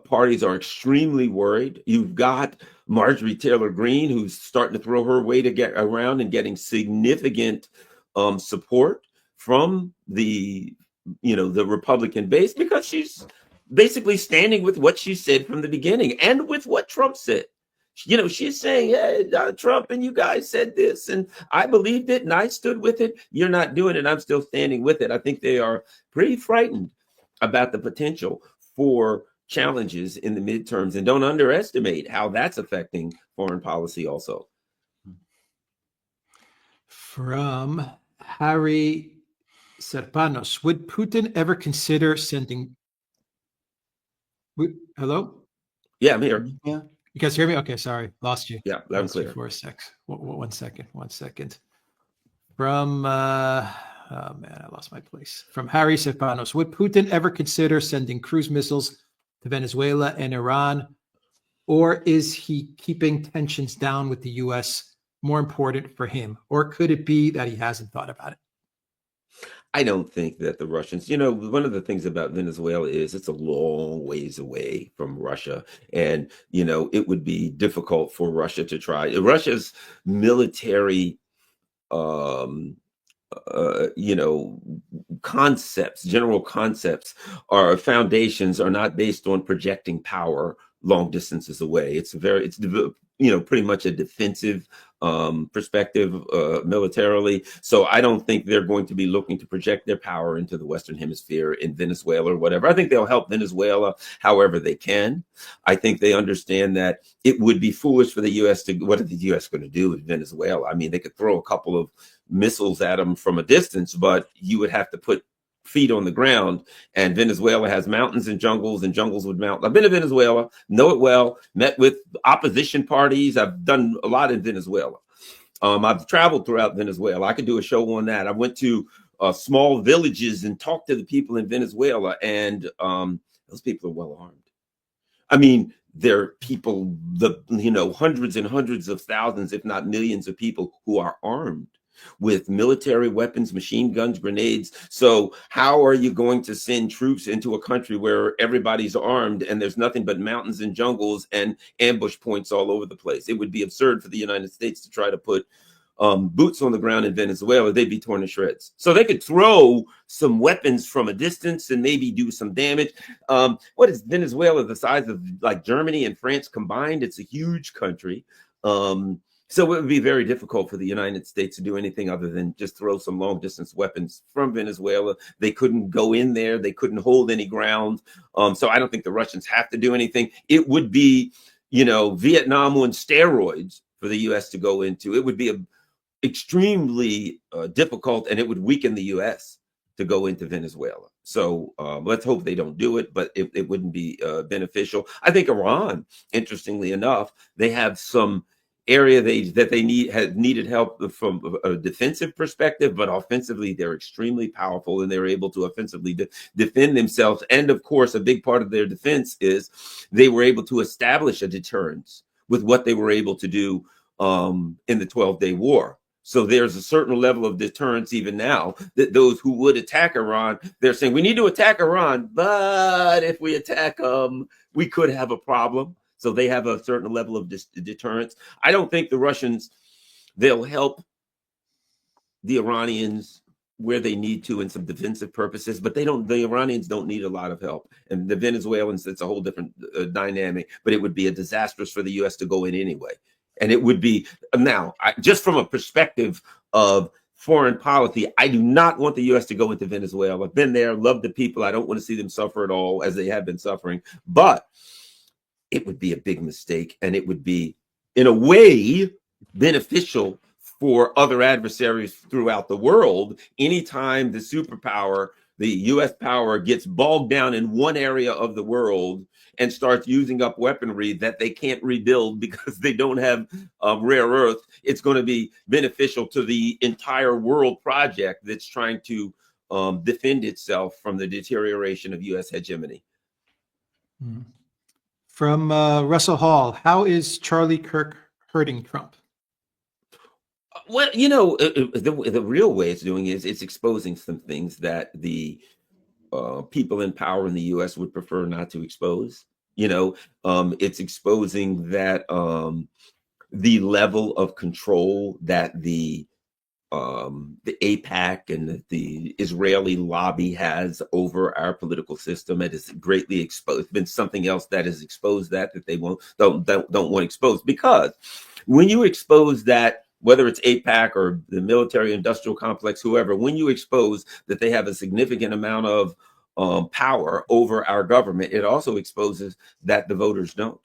parties are extremely worried. You've got Marjorie Taylor Greene, who's starting to throw her weight to get around and getting significant support from the Republican base, because she's basically standing with what she said from the beginning and with what Trump said. She's saying, "Hey, Trump and you guys said this, and I believed it, and I stood with it. You're not doing it. I'm still standing with it." I think they are pretty frightened about the potential for challenges in the midterms, and don't underestimate how that's affecting foreign policy also. From Harry Serpanos, would Putin ever consider sending... Hello? Yeah, I'm here. Yeah. You guys hear me? Okay, sorry. Lost you. Yeah, loud and Lost you clear. for a sec. One second. From... oh man, I lost my place. From Harry Serpanos, would Putin ever consider sending cruise missiles to Venezuela and Iran, or is he keeping tensions down with the U.S. more important for him, or could it be that he hasn't thought about it? I don't think that the Russians, one of the things about Venezuela is it's a long ways away from Russia. And, it would be difficult for Russia to try. Russia's military general concepts foundations are not based on projecting power long distances away. It's pretty much a defensive perspective militarily. So I don't think they're going to be looking to project their power into the Western Hemisphere in Venezuela or whatever. I think they'll help Venezuela however they can. I think they understand that it would be foolish for the U.S. what are the U.S. going to do with Venezuela? I mean, they could throw a couple of missiles at them from a distance, but you would have to put feet on the ground, and Venezuela has mountains and jungles with mountains. I've been to Venezuela, know it well, met with opposition parties. I've done a lot in Venezuela. I've traveled throughout Venezuela. I could do a show on that. I went to small villages and talked to the people in Venezuela, and those people are well armed. I mean, they're people, hundreds and hundreds of thousands, if not millions of people who are armed with military weapons, machine guns, grenades. So how are you going to send troops into a country where everybody's armed and there's nothing but mountains and jungles and ambush points all over the place? It would be absurd for the United States to try to put boots on the ground in Venezuela. They'd be torn to shreds. So they could throw some weapons from a distance and maybe do some damage. What is Venezuela the size of like Germany and France combined? It's a huge country. So it would be very difficult for the United States to do anything other than just throw some long distance weapons from Venezuela. They couldn't go in there. They couldn't hold any ground. So I don't think the Russians have to do anything. It would be, Vietnam on steroids for the U.S. to go into. It would be extremely difficult, and it would weaken the U.S. to go into Venezuela. So let's hope they don't do it, but it wouldn't be beneficial. I think Iran, interestingly enough, they have some area that they needed help from a defensive perspective, but offensively they're extremely powerful and they're able to offensively defend themselves. And of course, a big part of their defense is they were able to establish a deterrence with what they were able to do in the 12-day war. So there's a certain level of deterrence even now that those who would attack Iran, they're saying we need to attack Iran, but if we attack them, we could have a problem. So they have a certain level of deterrence. I don't think the Russians, they'll help the Iranians where they need to in some defensive purposes, but the Iranians don't need a lot of help. And the Venezuelans, it's a whole different dynamic, but it would be a disastrous for the U.S. to go in anyway. And it would be, now, just from a perspective of foreign policy, I do not want the U.S. to go into Venezuela. I've been there, love the people. I don't want to see them suffer at all as they have been suffering. But it would be a big mistake, and it would be, in a way, beneficial for other adversaries throughout the world anytime the superpower the U.S. power gets bogged down in one area of the world and starts using up weaponry that they can't rebuild because they don't have rare earth, it's going to be beneficial to the entire world project that's trying to defend itself from the deterioration of U.S. hegemony. From Russell Hall, how is Charlie Kirk hurting Trump? Well, you know, the real way it's doing is it's exposing some things that the people in power in the U.S. would prefer not to expose. You know, it's exposing that the level of control that the AIPAC and the Israeli lobby has over our political system. It is greatly exposed. It's been something else that has exposed that they don't want exposed, because when you expose that, whether it's AIPAC or the military industrial complex, whoever, when you expose that they have a significant amount of power over our government, it also exposes that the voters don't.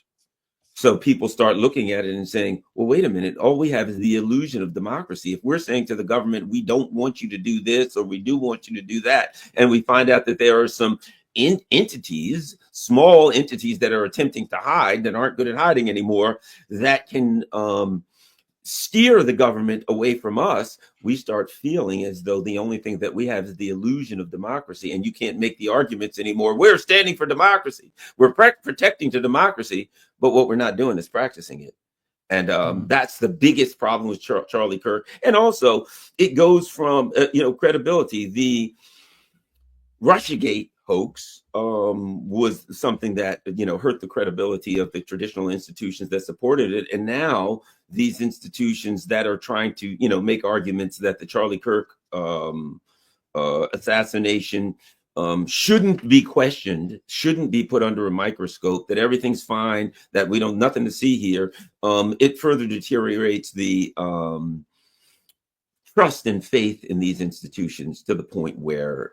So people start looking at it and saying, well, wait a minute, all we have is the illusion of democracy. If we're saying to the government, we don't want you to do this, or we do want you to do that, and we find out that there are some entities, small entities that are attempting to hide, that aren't good at hiding anymore, that can steer the government away from us, we start feeling as though the only thing that we have is the illusion of democracy. And you can't make the arguments anymore. We're standing for democracy. We're protecting to democracy, but what we're not doing is practicing it. And that's the biggest problem with Charlie Kirk. And also, it goes from, credibility. The Russiagate hoax was something that, hurt the credibility of the traditional institutions that supported it. And now these institutions that are trying to, make arguments that the Charlie Kirk assassination shouldn't be questioned, shouldn't be put under a microscope, that everything's fine, that we don't, nothing to see here. It further deteriorates the trust and faith in these institutions, to the point where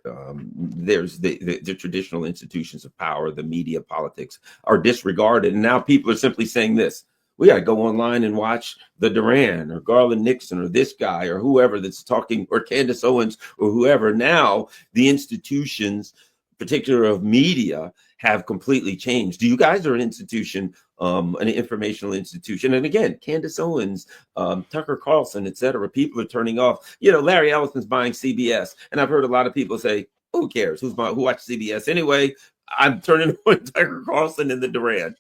there's the traditional institutions of power, the media, politics are disregarded. And now people are simply saying this: we got to go online and watch the Duran or Garland Nixon or this guy or whoever that's talking, or Candace Owens or whoever. Now the institutions, particularly of media, have completely changed. You guys are an institution, an informational institution. And again, Candace Owens, Tucker Carlson, et cetera, people are turning off. Larry Ellison's buying CBS. And I've heard a lot of people say, who cares? Who watches CBS anyway? I'm turning on Tucker Carlson and the Duran.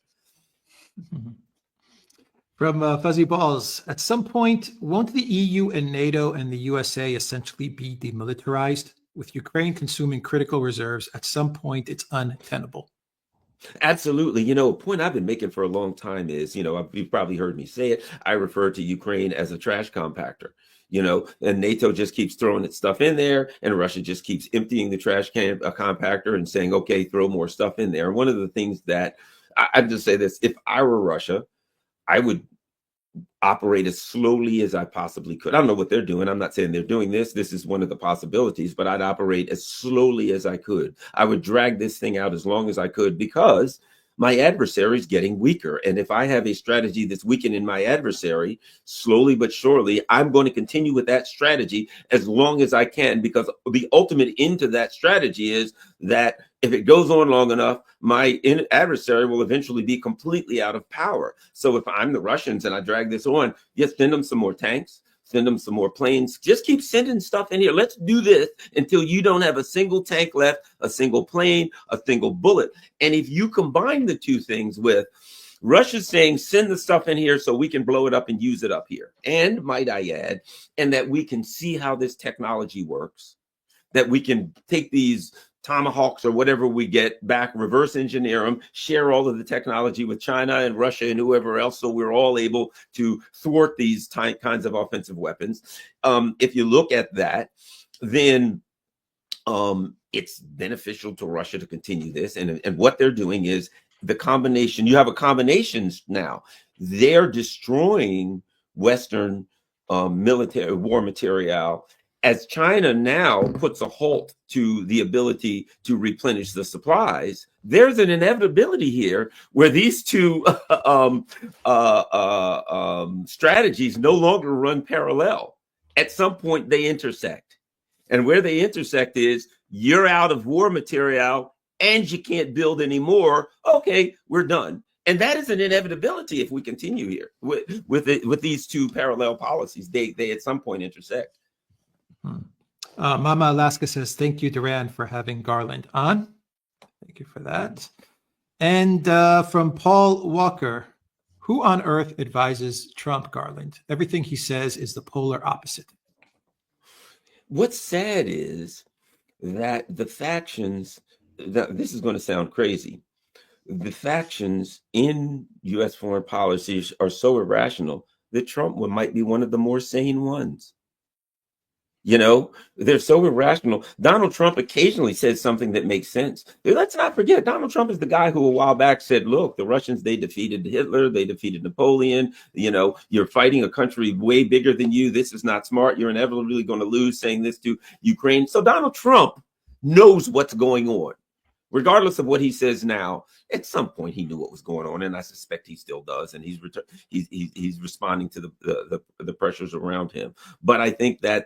From Fuzzy Balls, at some point, won't the EU and NATO and the USA essentially be demilitarized? With Ukraine consuming critical reserves, at some point it's untenable. Absolutely. A point I've been making for a long time is, you've probably heard me say it. I refer to Ukraine as a trash compactor, and NATO just keeps throwing its stuff in there, and Russia just keeps emptying the trash can compactor and saying, okay, throw more stuff in there. One of the things that I'd just say this: if I were Russia, I would operate as slowly as I possibly could. I don't know what they're doing. I'm not saying they're doing this. This is one of the possibilities, but I'd operate as slowly as I could. I would drag this thing out as long as I could, because my adversary is getting weaker. And if I have a strategy that's weakening my adversary, slowly but surely, I'm going to continue with that strategy as long as I can, because the ultimate end to that strategy is that if it goes on long enough, my adversary will eventually be completely out of power. So if I'm the Russians and I drag this on, yes, send them some more tanks, send them some more planes, just keep sending stuff in here. Let's do this until you don't have a single tank left, a single plane, a single bullet. And if you combine the two things with Russia's saying, send the stuff in here so we can blow it up and use it up here, and might I add, and that we can see how this technology works, that we can take these Tomahawks or whatever we get back, reverse engineer them, share all of the technology with China and Russia and whoever else, so we're all able to thwart these kinds of offensive weapons. If you look at that, then it's beneficial to Russia to continue this. And what they're doing is the combination. You have a combination now. They're destroying Western military war material, as China now puts a halt to the ability to replenish the supplies. There's an inevitability here where these two strategies no longer run parallel. At some point, they intersect. And where they intersect is you're out of war material and you can't build anymore. Okay, we're done. And that is an inevitability if we continue here with these two parallel policies. They at some point intersect. Mama Alaska says, thank you, Duran, for having Garland on. Thank you for that. And from Paul Walker, who on earth advises Trump, Garland? Everything he says is the polar opposite. What's sad is that the factions, this is going to sound crazy, the factions in U.S. foreign policy are so irrational that Trump might be one of the more sane ones. You know, they're so irrational. Donald Trump occasionally says something that makes sense. Let's not forget, Donald Trump is the guy who a while back said, look, the Russians, they defeated Hitler, they defeated Napoleon. You know, you're fighting a country way bigger than you. This is not smart. You're inevitably going to lose, saying this to Ukraine. So Donald Trump knows what's going on. Regardless of what he says now, at some point he knew what was going on, and I suspect he still does. And he's responding to the pressures around him. But I think that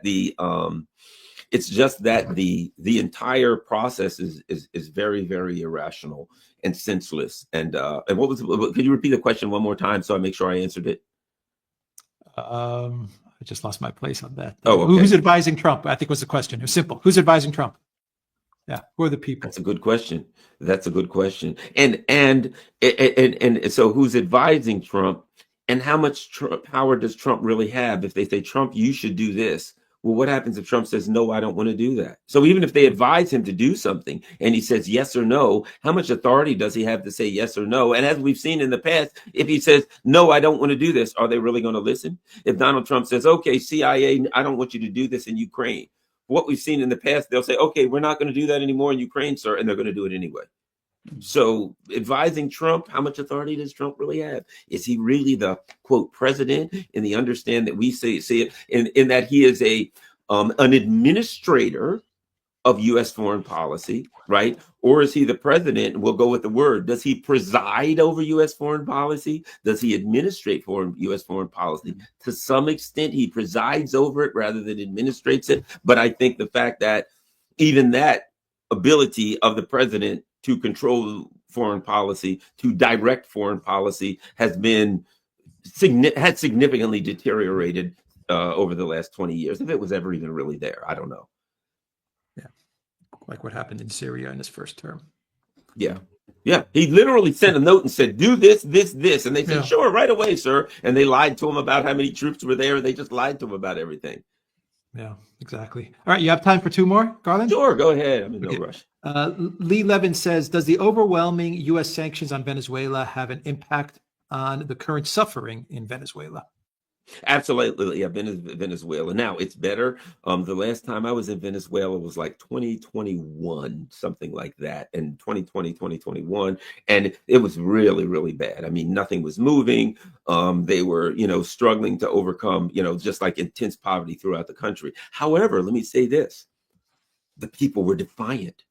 it's just that the entire process is very, very irrational and senseless. And what was? Could you repeat the question one more time so I make sure I answered it? I just lost my place on that. Oh, okay. Who's advising Trump? I think was the question. It was simple. Who's advising Trump? Yeah, who are the people? That's a good question. That's a good question. And so who's advising Trump, and how much power does Trump really have? If they say, Trump, you should do this. Well, what happens if Trump says, no, I don't want to do that? So even if they advise him to do something and he says yes or no, how much authority does he have to say yes or no? And as we've seen in the past, if he says, no, I don't want to do this, are they really going to listen? If Donald Trump says, okay, CIA, I don't want you to do this in Ukraine. What we've seen in the past, they'll say, okay, we're not going to do that anymore in Ukraine, sir, and they're going to do it anyway. So advising Trump, how much authority does Trump really have? Is he really the, quote, president, in the understand that we say it in that he is an administrator of U.S. foreign policy, right? Or is he the president? We'll go with the word. Does he preside over U.S. foreign policy? Does he administrate U.S. foreign policy? To some extent, he presides over it rather than administrates it. But I think the fact that even that ability of the president to control foreign policy, to direct foreign policy, has significantly deteriorated over the last 20 years. If it was ever even really there, I don't know. Like what happened in Syria in his first term. Yeah. He literally sent a note and said, do this, this, this. And they said, sure, right away, sir. And they lied to him about how many troops were there. They just lied to him about everything. Yeah, exactly. All right. You have time for two more, Garland? Sure. Go ahead. I'm in no rush. Lee Levin says, does the overwhelming U.S. sanctions on Venezuela have an impact on the current suffering in Venezuela? Absolutely. I've been in Venezuela. Now it's better. The last time I was in Venezuela was like 2021, something like that. And 2020, 2021. And it was really, really bad. I mean, nothing was moving. They were, struggling to overcome, just like intense poverty throughout the country. However, let me say this. The people were defiant.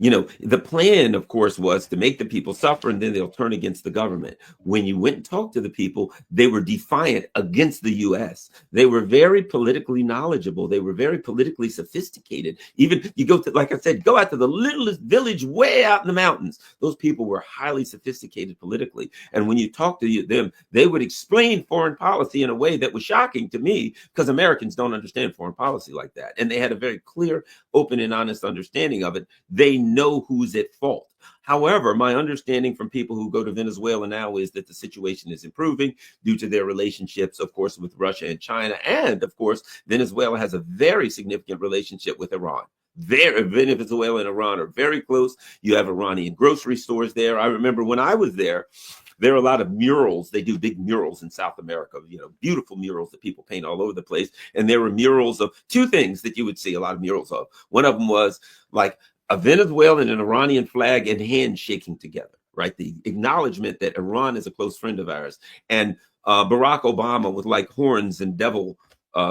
The plan, of course, was to make the people suffer and then they'll turn against the government. When you went and talked to the people, they were defiant against the U.S. They were very politically knowledgeable. They were very politically sophisticated. Even you go to, like I said, go out to the littlest village way out in the mountains. Those people were highly sophisticated politically. And when you talk to them, they would explain foreign policy in a way that was shocking to me because Americans don't understand foreign policy like that. And they had a very clear, open and honest understanding of it. They know who's at fault. However, my understanding from people who go to Venezuela now is that the situation is improving due to their relationships, of course, with Russia and China. And of course, Venezuela has a very significant relationship with Iran. Venezuela and Iran are very close. You have Iranian grocery stores there. I remember when I was there are a lot of murals. They do big murals in South America, beautiful murals that people paint all over the place. And there were murals of two things that you would see a lot of murals of. One of them was like a Venezuelan and Iranian flag and hands shaking together, right? The acknowledgement that Iran is a close friend of ours. And Barack Obama with like horns and devil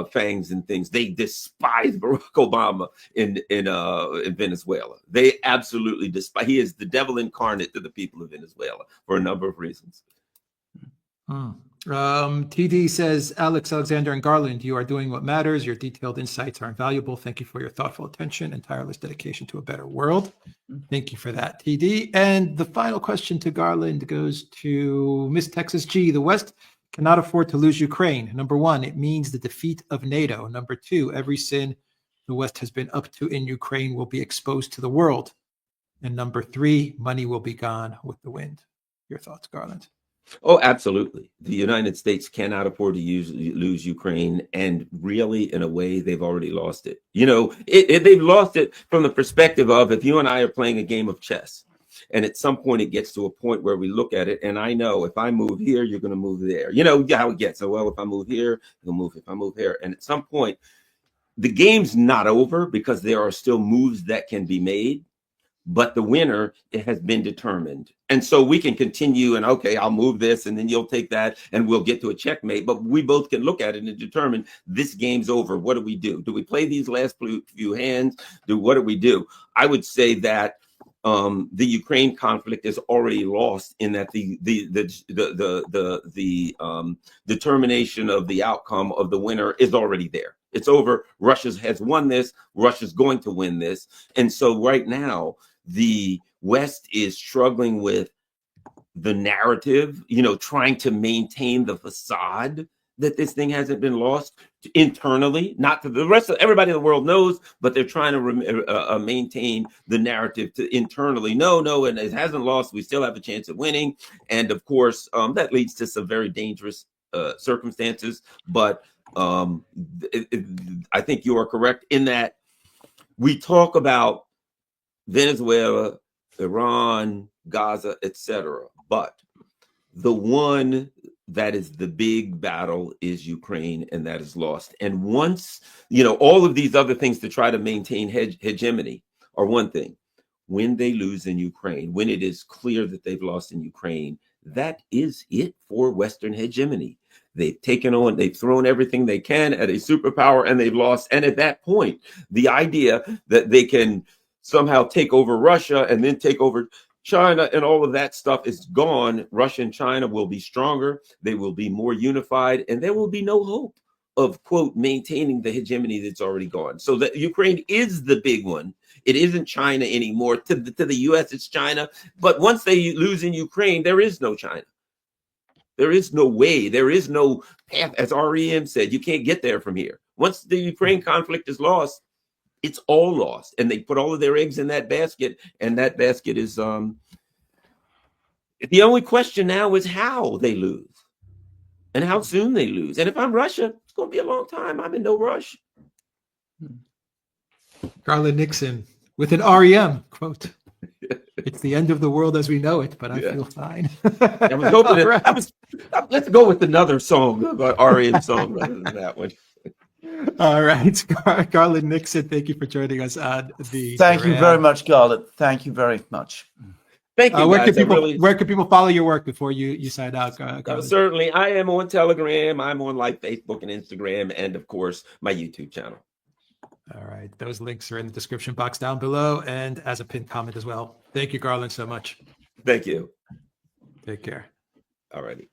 fangs and things. They despise Barack Obama in Venezuela. They absolutely despise. He is the devil incarnate to the people of Venezuela for a number of reasons. TD says, Alexander and Garland, you are doing what matters. Your detailed insights are invaluable. Thank you for your thoughtful attention and tireless dedication to a better world. Thank you for that, TD. And the final question to Garland goes to Miss Texas G. The West cannot afford to lose Ukraine. Number one, it means the defeat of NATO. Number two, every sin the West has been up to in Ukraine will be exposed to the world. And number three, money will be gone with the wind. Your thoughts, Garland? Oh, absolutely. The United States cannot afford to lose Ukraine. And really, in a way, they've already lost it. You know, they've lost it from the perspective of if you and I are playing a game of chess. And at some point, it gets to a point where we look at it. And I know if I move here, you're going to move there. You know how it gets. So, well, if I move here, you'll move. If I move here. And at some point, the game's not over because there are still moves that can be made. But the winner, it has been determined. And so we can continue and, okay, I'll move this and then you'll take that and we'll get to a checkmate. But we both can look at it and determine this game's over. What do we do? Do we play these last few hands? What do we do? I would say that the Ukraine conflict is already lost in that the determination of the outcome of the winner is already there. It's over. Russia has won this. Russia's going to win this. And so right now, the West is struggling with the narrative, you know, trying to maintain the facade that this thing hasn't been lost internally, not to the rest of everybody in the world knows, but they're trying to maintain the narrative to internally. No, and it hasn't lost. We still have a chance of winning. And of course, that leads to some very dangerous circumstances. But I think you are correct in that we talk about Venezuela, Iran, Gaza, etc. But the one that is the big battle is Ukraine, and that is lost. And once, you know, all of these other things to try to maintain hegemony are one thing. When they lose in Ukraine, when it is clear that they've lost in Ukraine, that is it for Western hegemony. They've thrown everything they can at a superpower and they've lost. And at that point, the idea that they can somehow take over Russia and then take over China and all of that stuff is gone. Russia and China will be stronger. They will be more unified, and there will be no hope of, quote, maintaining the hegemony that's already gone. So that Ukraine is the big one. It isn't China anymore. To the U.S., it's China. But once they lose in Ukraine, there is no China. There is no way. There is no path. As REM said, you can't get there from here. Once the Ukraine conflict is lost, it's all lost. And they put all of their eggs in that basket. And that basket is the only question now is how they lose and how soon they lose. And if I'm Russia, it's going to be a long time. I'm in no rush. Garland Nixon with an REM quote. It's the end of the world as we know it, but I feel fine. I was hoping let's go with another song, REM song rather than that one. All right, Garland Nixon, thank you for joining us on the. Thank you very much, Garland. Thank you very much. Thank you. Where can people follow your work before you sign out? Certainly, I am on Telegram. I'm on Facebook and Instagram, and of course, my YouTube channel. All right, those links are in the description box down below, and as a pinned comment as well. Thank you, Garland, so much. Thank you. Take care. All righty.